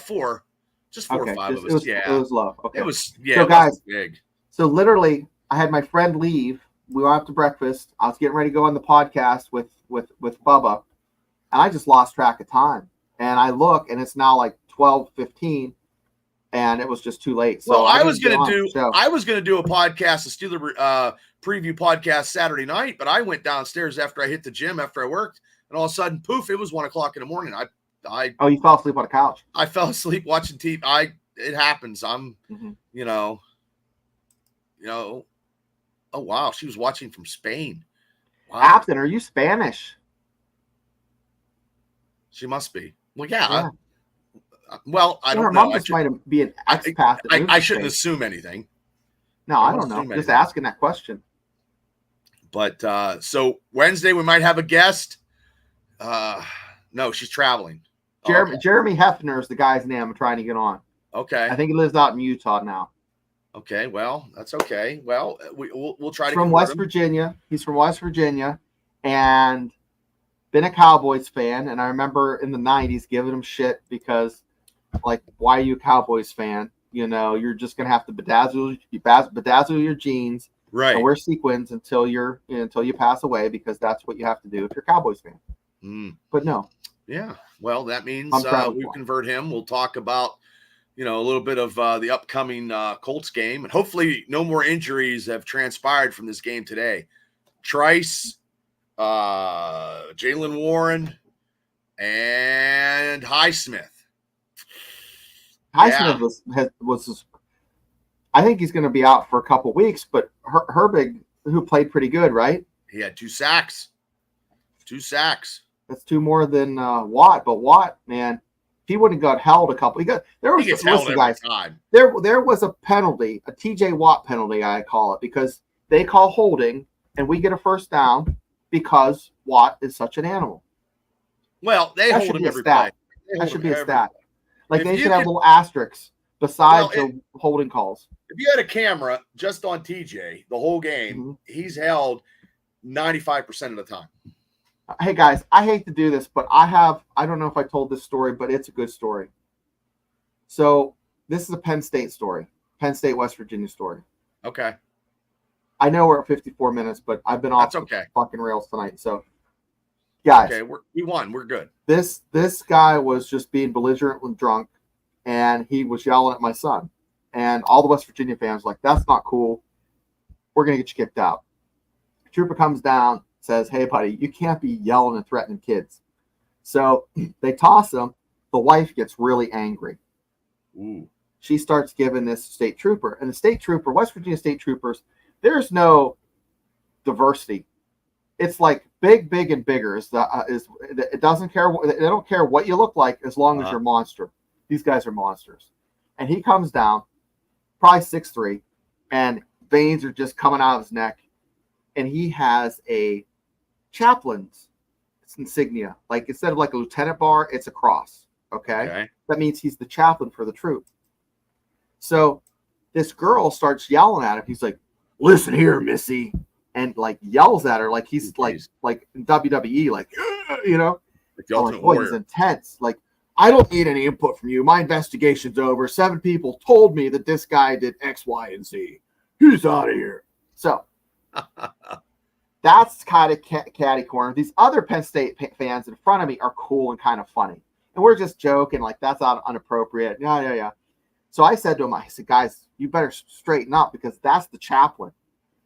4. Just 4 or 5 of us. It was low. Okay. It was So guys, big. So literally, I had my friend leave. We went out to breakfast. I was getting ready to go on the podcast with Bubba, and I just lost track of time. And I look, and it's now like 12:15, and it was just too late. So I was gonna do a podcast, a Steeler preview podcast Saturday night, but I went downstairs after I hit the gym after I worked, and all of a sudden, poof! It was 1 o'clock in the morning. You fell asleep on the couch. I fell asleep watching TV. It happens. Oh wow, she was watching from Spain. Wow. Captain, are you Spanish? She must be. Well, yeah. Well, I don't her know. Mom just might be an expat. I shouldn't assume anything. No, I don't know. Just asking that question. But so Wednesday we might have a guest. No, she's traveling. Jeremy Hefner is the guy's name I'm trying to get on. Okay. I think he lives out in Utah now. Okay, well, that's okay. Well, we'll try to. From West Virginia. He's from West Virginia, and been a Cowboys fan. And I remember in the '90s giving him shit because, like, why are you a Cowboys fan? You're just gonna have to bedazzle your jeans, right? And wear sequins until you pass away, because that's what you have to do if you're a Cowboys fan. But no. Yeah. Well, that means we convert him. We'll talk about. A little bit of the upcoming Colts game. And hopefully no more injuries have transpired from this game today. Trice, Jaylen Warren, and Highsmith. Highsmith was I think he's going to be out for a couple weeks, but Herbig, who played pretty good, right? He had 2 sacks. 2 sacks. That's 2 more than Watt. But Watt, man, he wouldn't have got held a couple. There was a penalty, a TJ Watt penalty, I call it, because they call holding and we get a first down because Watt is such an animal. Well, they hold him every play. That should be a stat. Like they should have little asterisks besides the holding calls. If you had a camera just on TJ the whole game, he's held 95% of the time. Hey guys, I hate to do this, but I don't know if I told this story, but it's a good story. So this is a Penn State story. Penn State, West Virginia story. Okay. I know we're at 54 minutes, but I've been off the fucking rails tonight. So guys. Okay, we won. We're good. This guy was just being belligerent and drunk, and he was yelling at my son. And all the West Virginia fans were like, that's not cool. We're gonna get you kicked out. Trooper comes down, says, hey buddy, you can't be yelling and threatening kids. So they toss him. The wife gets really angry. Ooh. She starts giving this state trooper, and the state trooper, West Virginia state troopers, there's no diversity. It's like big and bigger. It doesn't care. They don't care what you look like as long as you're a monster. These guys are monsters. And he comes down, probably 6'3", and veins are just coming out of his neck, and he has a chaplain's insignia. Like instead of like a lieutenant bar, it's a cross. Okay. That means he's the chaplain for the troop. So this girl starts yelling at him. He's like, listen here, Missy. And like yells at her like he's like in WWE, like, like the Ultimate Warrior. He's intense. Like, I don't need any input from you. My investigation's over. 7 people told me that this guy did X, Y, and Z. He's out of here. So that's kind of catty corner. These other Penn State fans in front of me are cool and kind of funny. And we're just joking, like, that's not inappropriate. Yeah. So I said to him, I said, guys, you better straighten up because that's the chaplain.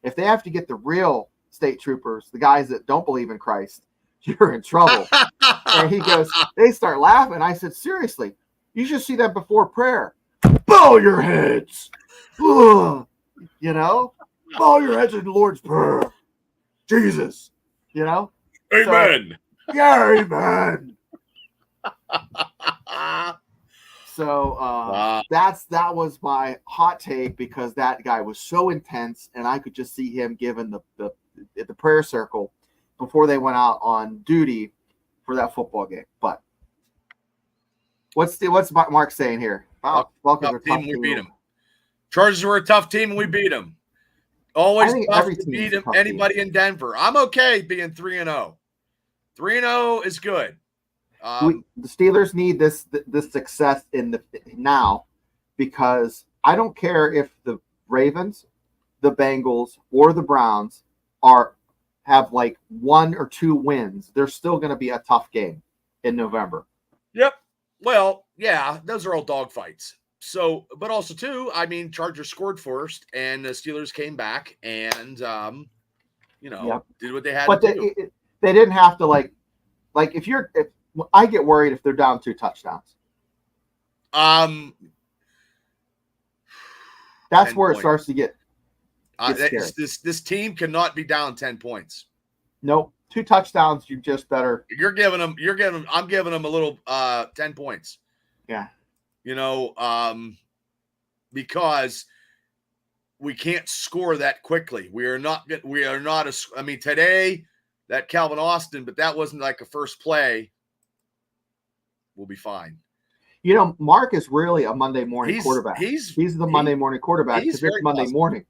If they have to get the real state troopers, the guys that don't believe in Christ, you're in trouble. And he goes, they start laughing. I said, seriously, you should see that before prayer. Bow your heads. Ugh. You know, bow your heads in the Lord's Prayer. Jesus, you know? Amen. So, yeah, amen. So wow. that was my hot take because that guy was so intense, and I could just see him giving the prayer circle before they went out on duty for that football game. But what's Mark saying here? Welcome to team. We beat them. Chargers were a tough team, and we beat them. Always tough to beat anybody in Denver. I'm okay being 3-0. 3-0 is good. The Steelers need this success now because I don't care if the Ravens, the Bengals, or the Browns have like 1 or 2 wins. They're still going to be a tough game in November. Yep. Well, yeah, those are all dogfights. So, but also too, I mean, Chargers scored first, and the Steelers came back and, did what they had to do. They didn't have to like if I get worried if they're down 2 touchdowns. That's where it starts to get scary. This team cannot be down 10 points. Nope. 2 touchdowns. You just better. I'm giving them a little 10 points. Yeah. Because we can't score that quickly. We are not today that Calvin Austin, but that wasn't like a first play. We'll be fine. Mark is really a Monday morning quarterback. He's the Monday morning quarterback because it's Monday morning.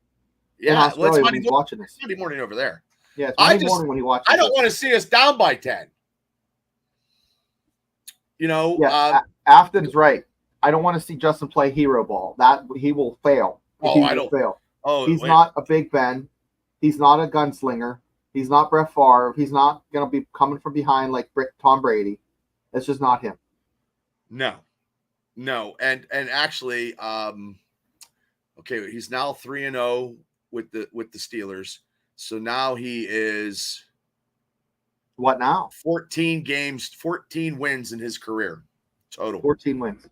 Yeah, let's watching this. Monday morning over there. Yeah, it's Monday morning when he watches. I don't want to see us down by 10. Afton's right. I don't want to see Justin play hero ball. That he will fail. Fail. Oh, he's not a Big Ben. He's not a gunslinger. He's not Brett Favre. He's not going to be coming from behind like Tom Brady. That's just not him. No. And actually, he's now 3-0 with the Steelers. So now he is what now? 14 games, 14 wins in his career total. 14 wins.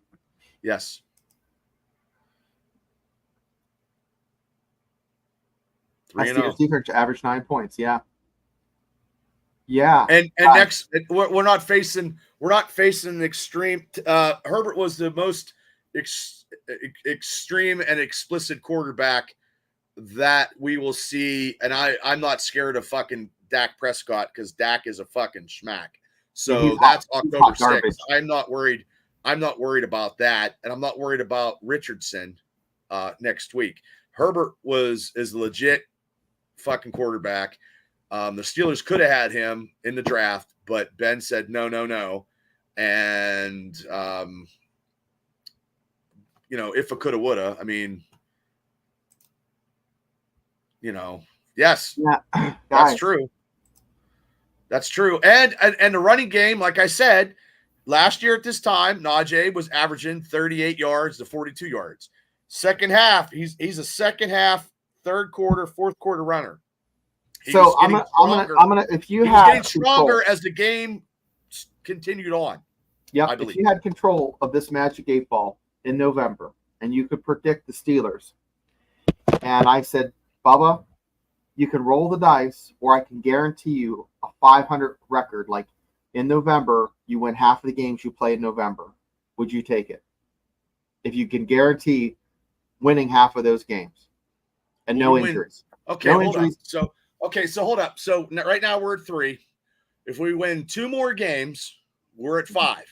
Yes. Steelers defense average 9 points. Yeah. Yeah. And next we're not facing an extreme. Herbert was the most extreme and explicit quarterback that we will see. And I'm not scared of fucking Dak Prescott because Dak is a fucking schmack. So that's October 6th. I'm not worried about that. And I'm not worried about Richardson next week. Herbert is legit fucking quarterback. The Steelers could have had him in the draft, but Ben said no. And if it coulda, woulda. I mean, yes, yeah, that's true. That's true. And the running game, like I said, last year at this time, Najee was averaging 38 yards to 42 yards. Second half, he's a second half, third quarter, fourth quarter runner. So I'm gonna if you had getting stronger as the game continued on. Yeah, if you had control of this Magic 8 Ball in November and you could predict the Steelers, and I said, Bubba, you can roll the dice, or I can guarantee you a 500 record. Like in November, you win half of the games you play in November. Would you take it? If you can guarantee winning half of those games and no injuries. Okay, no injuries. So hold up. So right now we're at 3. If we win 2 more games, we're at 5.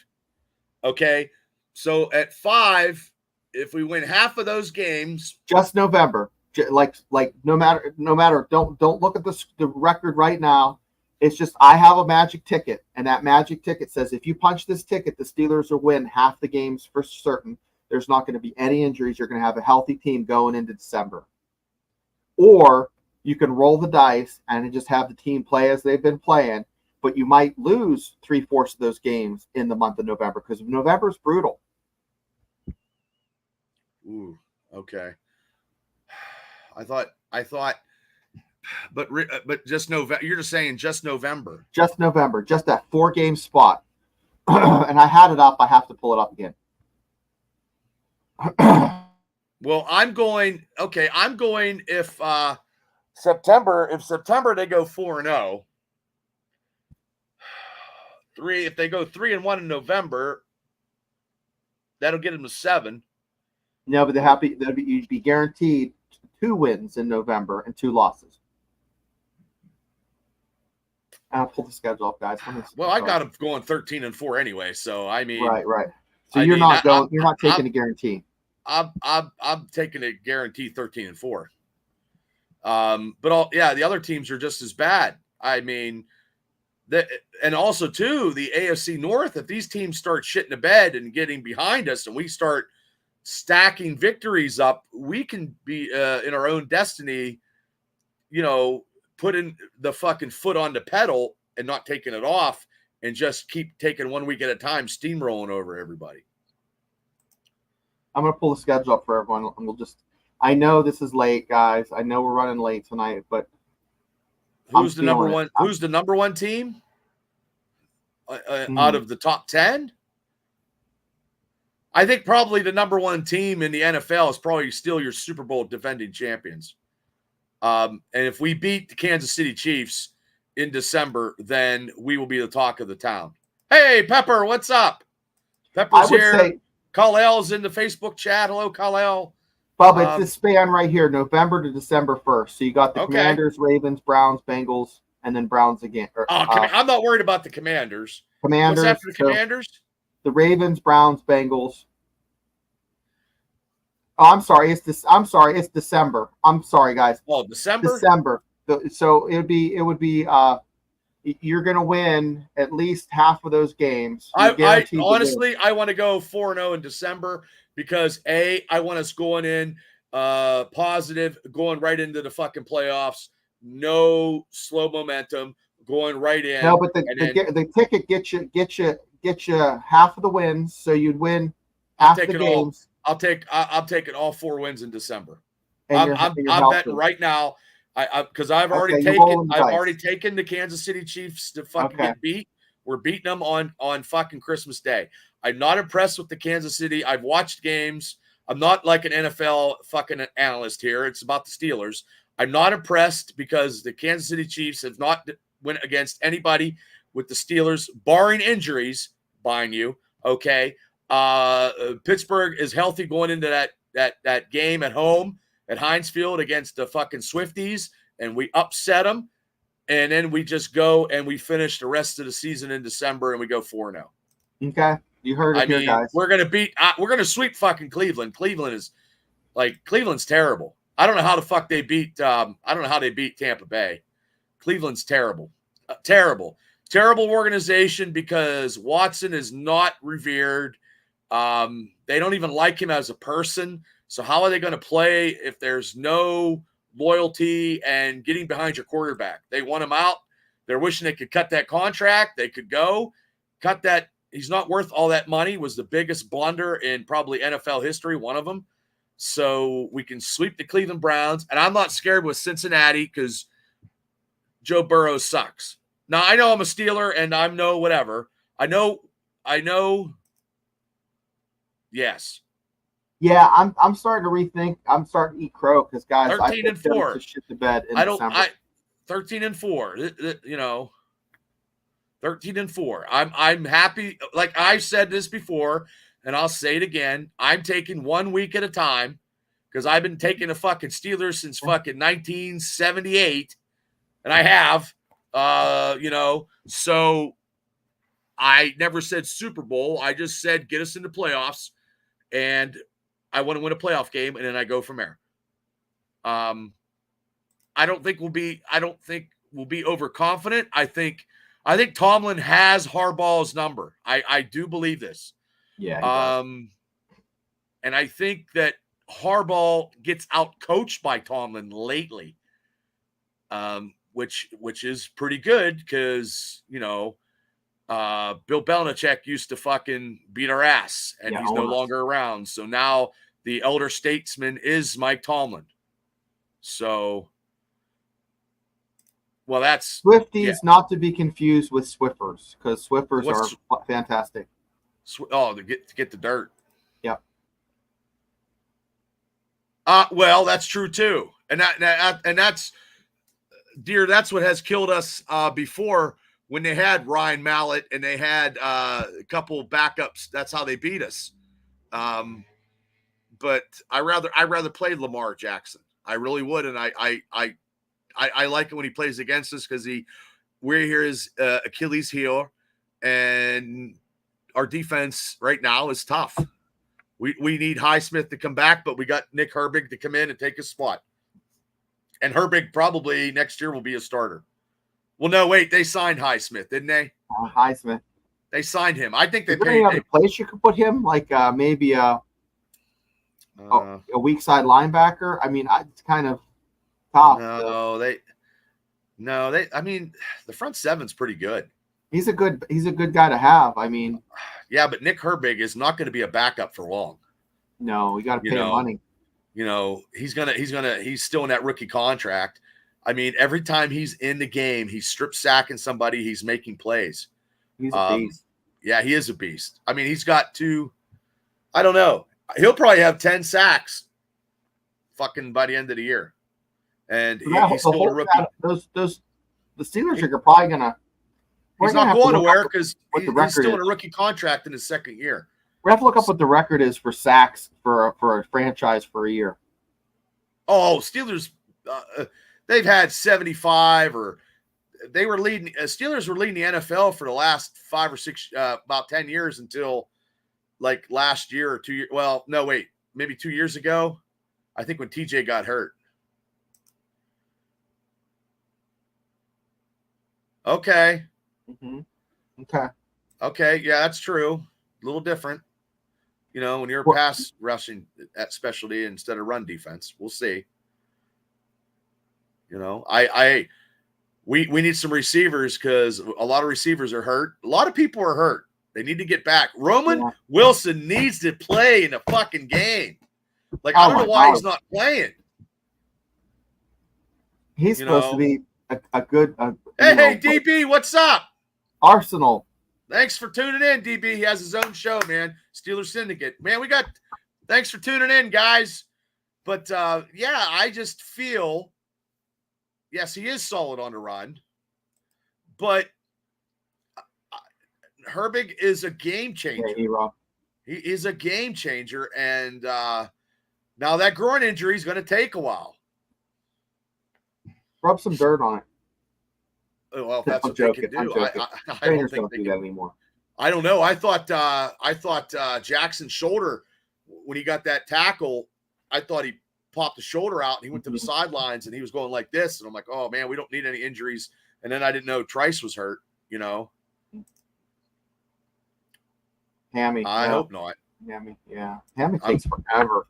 Okay. So at 5, if we win half of those games, just November, like no matter. Don't look at the record right now. It's just I have a magic ticket, and that magic ticket says if you punch this ticket, the Steelers will win half the games for certain. There's not going to be any injuries. You're going to have a healthy team going into December. Or you can roll the dice and just have the team play as they've been playing, but you might lose 3/4 of those games in the month of November because November is brutal. Ooh, okay. I thought, but just November. You're just saying just November. Just November, just that 4-game spot. And I had it up. I have to pull it up again. Well, I'm going if September they go 4-0. If they go 3-1 in November, that'll get them to 7. No, but you'd be guaranteed 2 wins in November and 2 losses. I'll pull the schedule up, guys. Well, I got them going 13-4 anyway, so I mean, right. So you're not taking a guarantee. I'm taking a guarantee 13-4. But the other teams are just as bad. I mean, and also too the AFC North. If these teams start shitting the bed and getting behind us, and we start stacking victories up, we can be in our own destiny. Putting the fucking foot on the pedal and not taking it off, and just keep taking 1 week at a time, steamrolling over everybody. I'm going to pull the schedule up for everyone. And I know this is late, guys. I know we're running late tonight, but who's the number one team out of the top 10? I think probably the number one team in the NFL is probably still your Super Bowl defending champions. And if we beat the Kansas City Chiefs in December, then we will be the talk of the town. Hey, Pepper, what's up? Pepper's here. Kal-El's in the Facebook chat. Hello, Kal-El. Bob, it's this span right here, November to December 1st. So you got the Commanders, Ravens, Browns, Bengals, and then Browns again. I'm not worried about the Commanders. Commanders. What's after the Commanders? The Ravens, Browns, Bengals. Oh, I'm sorry. It's December. I'm sorry, guys. Oh, December. So it would be. You're going to win at least half of those games. I honestly want to go 4-0 in December because I want us going in positive, going right into the fucking playoffs. No slow momentum, going right in. No, but the ticket gets you half of the wins, so you'd win half the games. I'm taking all 4 wins in December. And I'm betting right now. Because I've already taken the Kansas City Chiefs to fucking get beat. We're beating them on fucking Christmas Day. I'm not impressed with the Kansas City. I've watched games. I'm not like an NFL fucking analyst here. It's about the Steelers. I'm not impressed because the Kansas City Chiefs have not went against anybody with the Steelers, barring injuries, mind you. Okay. Pittsburgh is healthy going into that game at home at Heinz Field against the fucking Swifties, and we upset them, and then we just go and we finish the rest of the season in December, and we go 4-0. Okay, you heard it here, guys. We're gonna sweep fucking Cleveland. Cleveland's terrible. I don't know how the fuck they beat. I don't know how they beat Tampa Bay. Cleveland's terrible, terrible organization because Watson is not revered. They don't even like him as a person. So how are they going to play if there's no loyalty and getting behind your quarterback? They want him out. They're wishing they could cut that contract. They could go cut that. He's not worth all that money. Was the biggest blunder in probably NFL history, one of them. So we can sweep the Cleveland Browns. And I'm not scared with Cincinnati because Joe Burrow sucks. Now, I know I'm a Steeler and I'm no whatever. I know. Yes. Yeah, I'm starting to rethink. I'm starting to eat crow because guys, 13-4. To shit the bed in December. 13-4. 13-4. I'm happy. Like I've said this before, and I'll say it again. I'm taking 1 week at a time because I've been taking the fucking Steelers since fucking 1978, and I have. So I never said Super Bowl. I just said get us into playoffs, and I want to win a playoff game, and then I go from there. I don't think will be overconfident. I think Tomlin has Harbaugh's number. I do believe this. Yeah. He does. And I think that Harbaugh gets outcoached by Tomlin lately, which is pretty good because, Bill Belichick used to fucking beat our ass, and he's no longer around. So now the elder statesman is Mike Tomlin. So, well, that's Swifties, not to be confused with Swiffers, because Swiffers are fantastic. To get the dirt. Yep. Well, that's true too, and that's what has killed us before when they had Ryan Mallett and they had a couple backups. That's how they beat us. But I rather play Lamar Jackson. I really would, and I like it when he plays against us because we're here his Achilles heel, and our defense right now is tough. We need Highsmith to come back, but we got Nick Herbig to come in and take his spot. And Herbig probably next year will be a starter. Well, no, wait, they signed Highsmith, didn't they? Highsmith. They signed him. I think they paid. Any other place you could put him? Like maybe a weak side linebacker. I mean, it's kind of tough. I mean, the front seven's pretty good. He's a good guy to have. I mean, yeah, but Nick Herbig is not going to be a backup for long. No, you got to pay him money. He's still in that rookie contract. I mean, every time he's in the game, he's strip sacking somebody. He's making plays. He's a beast. Yeah, he is a beast. I mean, he's got I don't know. He'll probably have 10 sacks fucking by the end of the year. And he's still a rookie. The Steelers are probably going to. He's not going nowhere because he's still in a rookie contract in his second year. We have to look up what the record is for sacks for a franchise for a year. Oh, Steelers, they've had 75 or they were leading. Steelers were leading the NFL for the last 5 or 6, about 10 years until like last year or 2 years. Well, no, wait, maybe 2 years ago. I think when TJ got hurt. Okay. Mm-hmm. Okay. Yeah, that's true. A little different. When you're pass rushing at specialty instead of run defense, we'll see. We need some receivers because a lot of receivers are hurt. A lot of people are hurt. They need to get back. Roman Wilson needs to play in a fucking game. Like, I don't know why he's not playing. He's supposed to be a good. Hey, DB, what's up? Arsenal. Thanks for tuning in, DB. He has his own show, man. Steelers Syndicate. Man, thanks for tuning in, guys. But, I just feel, yes, he is solid on the run. But Herbig is a game changer. Yeah, he is a game changer. And now that groin injury is going to take a while. Rub some dirt on it. Well, if that's what they can do. I don't think they do that anymore. I don't know. I thought Jackson's shoulder, when he got that tackle, I thought he popped the shoulder out and he went to the sidelines and he was going like this. And I'm like, oh man, we don't need any injuries. And then I didn't know Trice was hurt, Hammy. I hope not. Hammy, yeah. Hammy takes forever.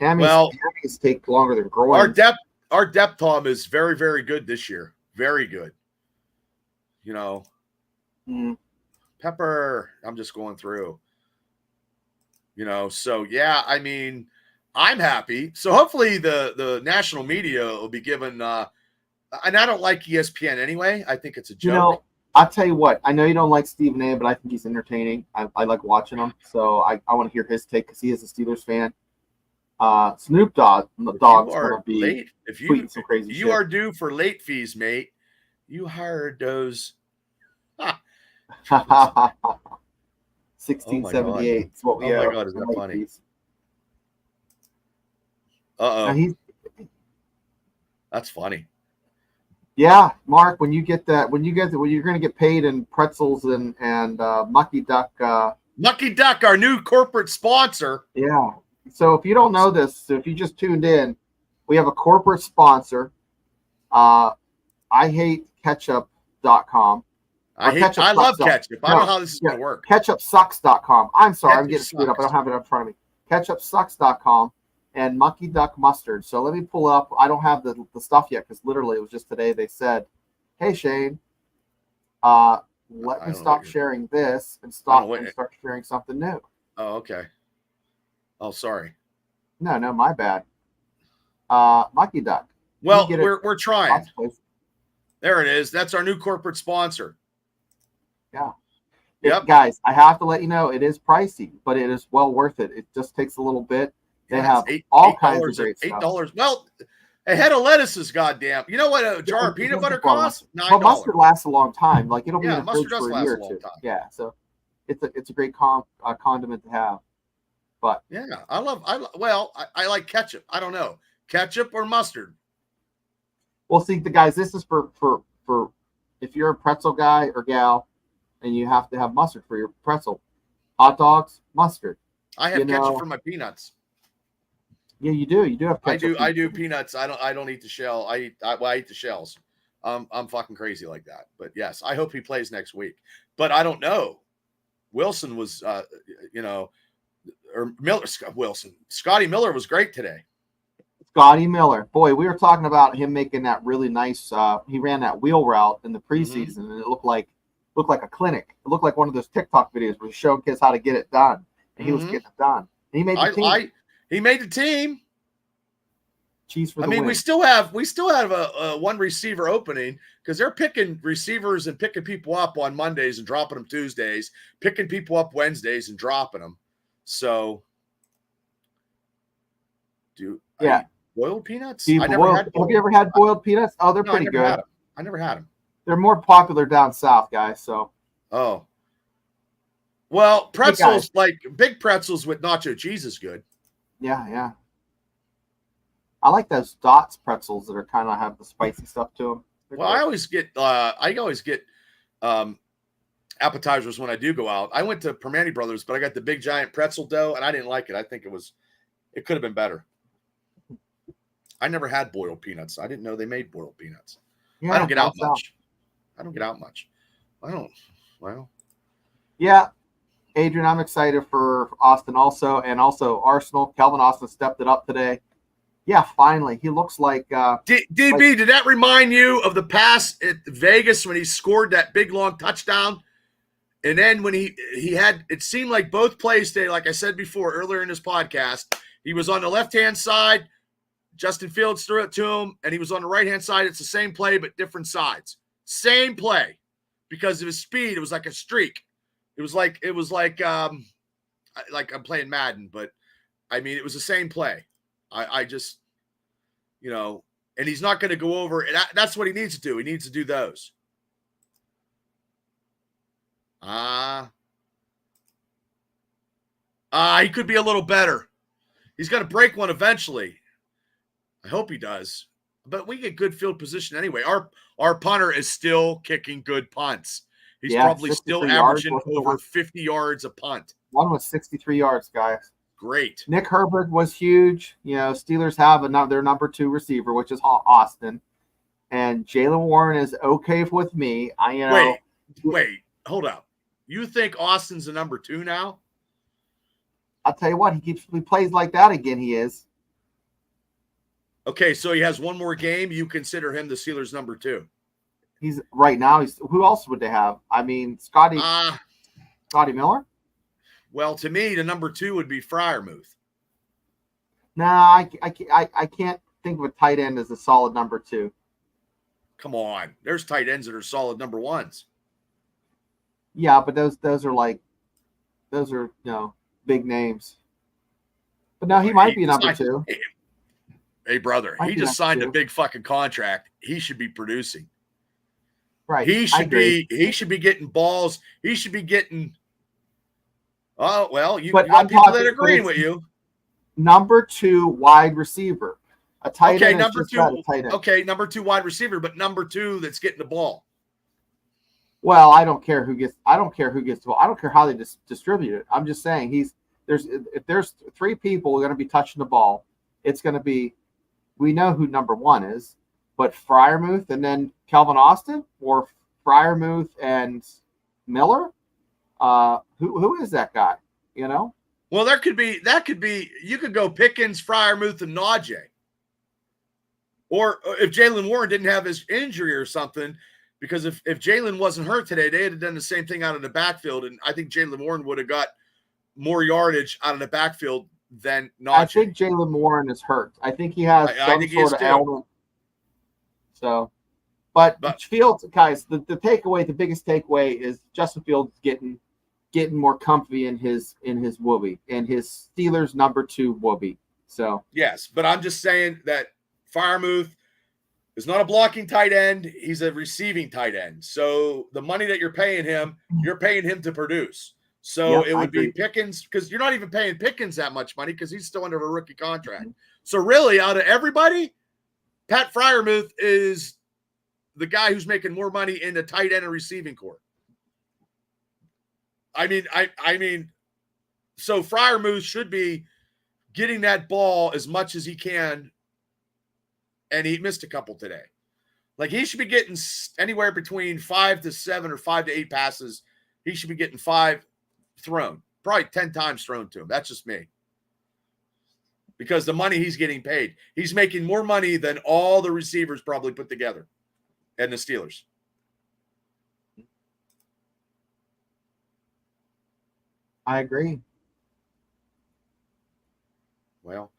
Hammies take longer than groins. Our depth, Tom, is very, very good this year. Very good. Pepper, I'm just going through. So yeah, I mean, I'm happy. So hopefully the national media will be given and I don't like ESPN anyway. I think it's a joke. I'll tell you what, I know you don't like Stephen A, but I think he's entertaining. I like watching him. So I want to hear his take because he is a Steelers fan. Snoop Dogg, the dog's going to be late. If some crazy you shit. are due for late fees, mate. You hired those. 1678. It's what we have. Oh my God, is that funny? Fees. That's funny. Yeah, Mark. When you're going to get paid in pretzels and Mucky Duck. Mucky Duck, our new corporate sponsor. Yeah. So if you don't know this, if you just tuned in, we have a corporate sponsor. I hate ketchup.com. I love ketchup. I don't know how this is going to work. Ketchupsucks.com. I'm sorry, I'm Ketchup getting screwed up. I sucks. don't have it in front of me. Ketchupsucks.com and Monkey Duck Mustard. So let me pull it up. I don't have the stuff yet because literally it was just today they said, hey, Shane, let me stop sharing this and start sharing something new. Oh, okay. Oh, sorry. No, my bad. Monkey Duck. Well, we're trying. There it is. That's our new corporate sponsor. Yeah. Yep. Guys, I have to let you know it is pricey, but it is well worth it. It just takes a little bit. They have all kinds of great stuff. $8. Well, a head of lettuce is goddamn. You know what a jar of peanut butter costs? $9. But mustard lasts a long time. Like it'll be in the fridge for a year or two. Yeah, so it's a great condiment to have. But yeah, I like ketchup. I don't know, ketchup or mustard. Well, see, the guys, this is for if you're a pretzel guy or gal, and you have to have mustard for your pretzel. Hot dogs, mustard. I have ketchup for my peanuts. Yeah, you do. You do have ketchup. I do peanuts. I don't eat the shell. I eat the shells. I'm fucking crazy like that. But yes, I hope he plays next week. But I don't know. Wilson was, Scotty Miller was great today. Scotty Miller, boy, we were talking about him making that really nice. He ran that wheel route in the preseason, and it looked like a clinic. It looked like one of those TikTok videos where he's showing kids how to get it done, and he was getting it done. And he made the team. He made the team. Cheese for the win. We still have a one receiver opening because they're picking receivers and picking people up on Mondays and dropping them Tuesdays, picking people up Wednesdays and dropping them. So, boiled peanuts? Have you ever had boiled peanuts? Oh, they're pretty good. I never had them. They're more popular down south, guys. So. Oh. Well, pretzels, like big pretzels with nacho cheese is good. Yeah. I like those Dots pretzels that are kind of have the spicy stuff to them. Well, I always get appetizers when I do go out. I went to Permane Brothers, but I got the big giant pretzel dough, and I didn't like it. I think it could have been better. I never had boiled peanuts. I didn't know they made boiled peanuts. Yeah, I don't get out much. Yeah, Adrian, I'm excited for Austin also, and also Arsenal. Kelvin Austin stepped it up today. Yeah, finally. He looks like DB, did that remind you of the pass at Vegas when he scored that big long touchdown? And then when he had, it seemed like both plays today, like I said before earlier in this podcast, he was on the left-hand side, Justin Fields threw it to him, and he was on the right-hand side. It's the same play, but different sides. Same play. Because of his speed, it was like a streak. It was like I'm playing Madden, but I mean, it was the same play. I just, and he's not going to go over. And that's what he needs to do. He needs to do those. He could be a little better. He's going to break one eventually. I hope he does. But we get good field position anyway. Our punter is still kicking good punts. He's probably still averaging over 50 yards a punt. One was 63 yards, guys. Great. Nick Herbert was huge. Steelers have their number 2 receiver, which is Austin. And Jaylen Warren is okay with me. Wait, hold up. You think Austin's the number 2 now? I'll tell you what, he plays like that again, he is. Okay, so he has one more game. You consider him the Steelers' number 2. He's right now. Who else would they have? I mean, Scotty Miller. Well, to me, the number 2 would be Freiermuth. Nah, I can't think of a tight end as a solid number 2. Come on, there's tight ends that are solid number 1s. Yeah, but those are big names. But no, he might be number 2. Hey, brother, he just signed a big fucking contract. He should be producing. Right. He should be getting balls. He should be getting. Oh, well, you got people that agree with you. Number 2 wide receiver. A tight end. Number 2. Okay, number 2 wide receiver, but number 2 that's getting the ball. Well, I don't care who gets the ball. I don't care how they distribute it. I'm just saying if there's 3 people going to be touching the ball, it's going to be. We know who number 1 is, but Freiermuth and then Austin, or Freiermuth and Miller. Who is that guy? You know? Well, that could be. You could go Pickens, Freiermuth, and Najee. Or if Jaylen Warren didn't have his injury or something, because if Jaylen wasn't hurt today, they had done the same thing out of the backfield, and I think Jaylen Warren would have got more yardage out of the backfield than Najee. I think Jaylen Warren is hurt. I think he has some sort of ailment. So, but Fields, guys, the takeaway, the biggest takeaway is Justin Fields getting more comfy in his whoopee, in his Steelers number 2 whoopee. So yes, but I'm just saying that Freiermuth is not a blocking tight end. He's a receiving tight end. So the money that you're paying him to produce. So it would be Pickens, because you're not even paying Pickens that much money because he's still under a rookie contract. So really, out of everybody, Pat Freiermuth is the guy who's making more money in the tight end and receiving corps. I mean, so Freiermuth should be getting that ball as much as he can. And he missed a couple today. Like, he should be getting anywhere between 5 to 7 or 5 to 8 passes. He should be getting 5 thrown, probably 10 times thrown to him. That's just me. Because the money he's getting paid, he's making more money than all the receivers probably put together and the Steelers. I agree. Well,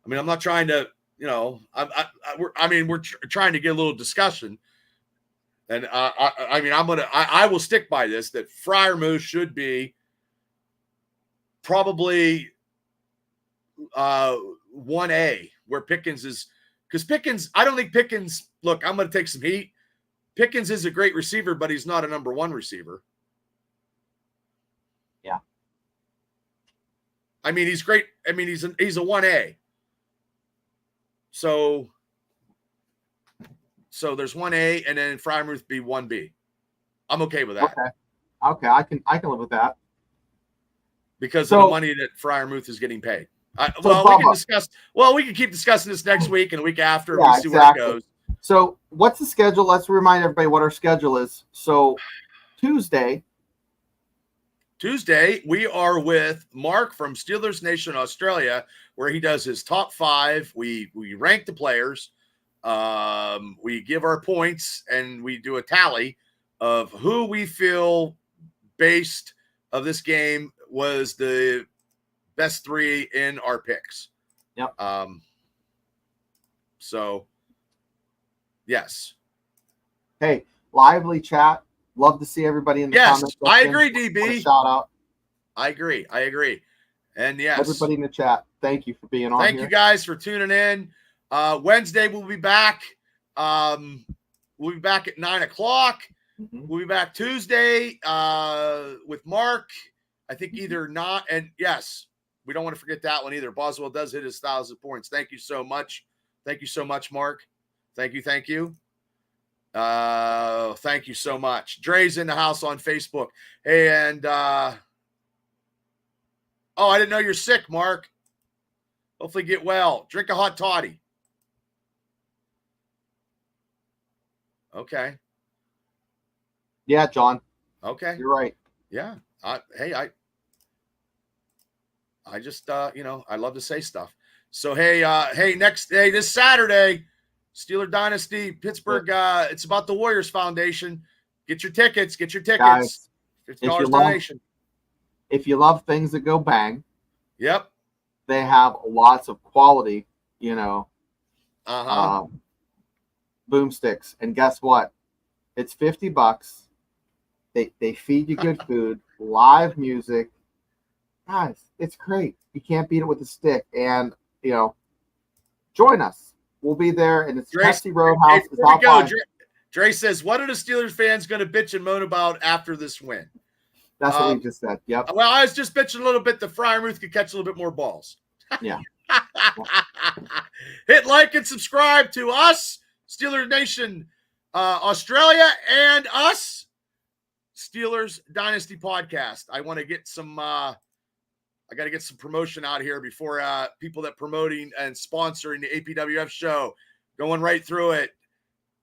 I mean, I'm not trying to, we're trying to get a little discussion, and I will stick by this, that Freiermuth should be probably 1A, where Pickens is, because Pickens, I don't think Pickens, look, I'm going to take some heat. Pickens is a great receiver, but he's not a number 1 receiver. Yeah. I mean, he's great. I mean, he's a 1A. So there's 1A, and then Freiermuth be 1B. I'm okay with that. Okay, I can live with that. Because of the money that Freiermuth is getting paid. We can keep discussing this next week and the week after. Yeah, we'll see where it goes. So what's the schedule? Let's remind everybody what our schedule is. So Tuesday, we are with Mark from Steelers Nation Australia, where he does his top 5. We rank the players. We give our points, and we do a tally of who we feel based of this game was the best 3 in our picks. Yep. So, yes. Hey, lively chat. Love to see everybody in the comments. Yes, I agree, DB. Shout out. I agree. And yes. Everybody in the chat, thank you for being on. Thank you guys for tuning in. Wednesday, we'll be back. We'll be back at 9 o'clock. Mm-hmm. We'll be back Tuesday with Mark. I think either not. And yes, we don't want to forget that one either. Boswell does hit his 1,000 points. Thank you so much. Thank you so much, Mark. Thank you. Thank you so much. Dre's in the house on Facebook. Hey, and I didn't know you're sick, Mark. Hopefully get well. Drink a hot toddy. Okay. Yeah, John. Okay. You're right. Yeah. I just I love to say stuff. So this Saturday, Steeler Dynasty, Pittsburgh, it's about the Warriors Foundation. Get your tickets. Guys, $50 donation. If you love things that go bang, yep. They have lots of quality, boomsticks. And guess what? It's $50. They feed you good food, live music. Guys, it's great. You can't beat it with a stick. And, join us. We'll be there, and it's Pepsi Roadhouse. Dre says, what are the Steelers fans going to bitch and moan about after this win? That's what we just said. Yep. Well, I was just bitching a little bit that Freiermuth could catch a little bit more balls. Yeah. Hit like and subscribe to us, Steelers Nation Australia, and us, Steelers Dynasty Podcast. I want to get some I got to get some promotion out here before people that promoting and sponsoring the APWF show Going right through it.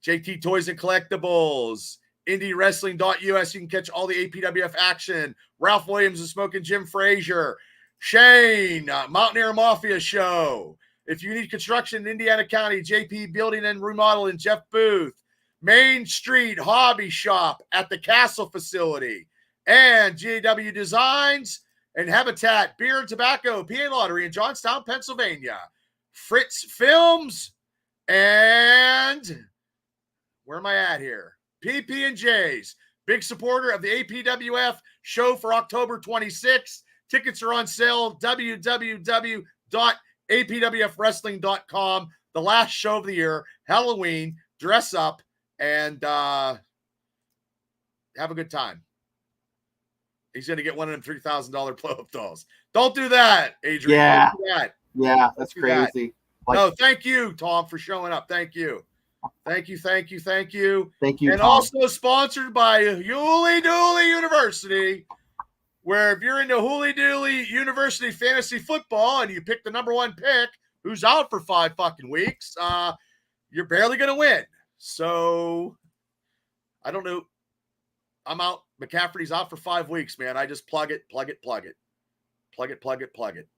JT Toys and Collectibles. IndieWrestling.us. You can catch all the APWF action. Ralph Williams and Smoking Jim Frazier. Shane, Mountaineer Mafia Show. If you need construction in Indiana County, JP Building and Remodeling, Jeff Booth. Main Street Hobby Shop at the Castle facility. And GAW Designs and Habitat Beer and Tobacco, PA Lottery in Johnstown, Pennsylvania. Fritz Films and where am I at here? PP&J's, big supporter of the APWF show for October 26th. Tickets are on sale, www.apwfwrestling.com. The last show of the year, Halloween. Dress up and have a good time. He's going to get one of them $3,000 blow-up dolls. Don't do that, Adrian. Yeah. Don't do that. Yeah, that's crazy. No, thank you, Tom, for showing up. Thank you. Thank you. Thank you, And Tom. also sponsored by Hooly Dooly University, where if you're into Hooly Dooly University fantasy football and you pick the number one pick, who's out for 5 fucking weeks, you're barely going to win. So, I don't know. I'm out. McCaffrey's out for 5 weeks, man. I just plug it.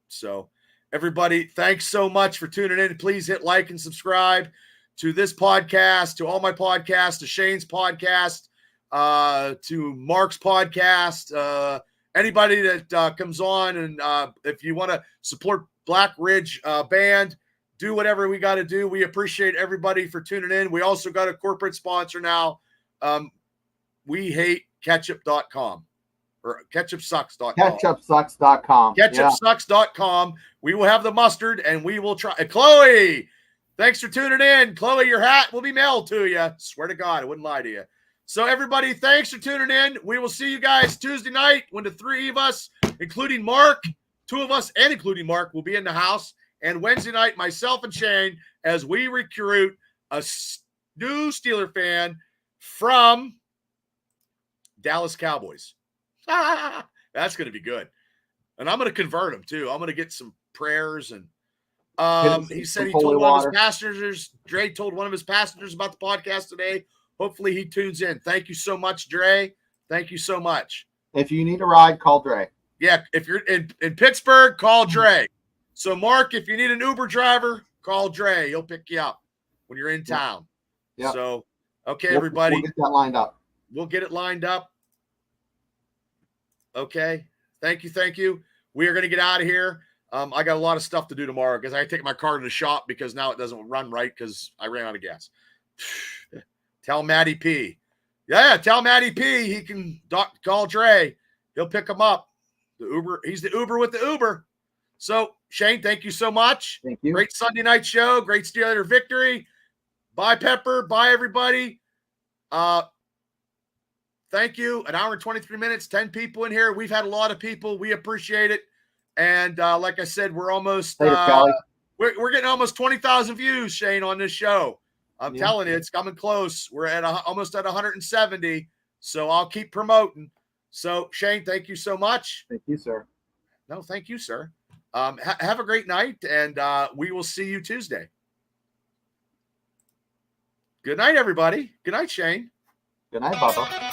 So, everybody, thanks so much for tuning in. Please hit like and subscribe to this podcast, to all my podcasts, to Shane's podcast, to Mark's podcast, anybody that comes on. And if you want to support Black Ridge Band, do whatever we got to do. We appreciate everybody for tuning in. We also got a corporate sponsor now. We hate ketchup.com or ketchupsucks.com. Ketchupsucks.com. Ketchupsucks.com. We will have the mustard and we will try. Chloe, thanks for tuning in. Chloe, your hat will be mailed to you. Swear to God, I wouldn't lie to you. So everybody, thanks for tuning in. We will see you guys Tuesday night when the 3 of us, including Mark, 2 of us and including Mark, will be in the house. And Wednesday night, myself and Shane, as we recruit a new Steeler fan from Dallas Cowboys. That's going to be good. And I'm going to convert him too. I'm going to get some prayers. And he said he told one of his passengers, Dre told one of his passengers about the podcast today. Hopefully he tunes in. Thank you so much, Dre. Thank you so much. If you need a ride, call Dre. Yeah, if you're in Pittsburgh, call Dre. So, Mark, if you need an Uber driver, call Dre. He'll pick you up when you're in town. Yeah. So, okay, everybody. We'll get that lined up. We'll get it lined up. Okay. Thank you. We are going to get out of here. I got a lot of stuff to do tomorrow because I take my car to the shop because now it doesn't run right because I ran out of gas. Tell Matty P. Yeah, tell Matty P. He can call Dre. He'll pick him up. The Uber. He's the Uber with the Uber. So, Shane, thank you so much. Thank you. Great Sunday night show. Great Steeler victory. Bye, Pepper. Bye, everybody. Thank you. An hour and 23 minutes, 10 people in here. We've had a lot of people. We appreciate it. And like I said, we're almost we're getting almost 20,000 views, Shane, on this show. I'm telling you, it's coming close. We're at almost at 170. So I'll keep promoting. So, Shane, thank you so much. Thank you, sir. No, thank you, sir. Have a great night, and we will see you Tuesday. Good night, everybody. Good night, Shane. Good night, Bubba.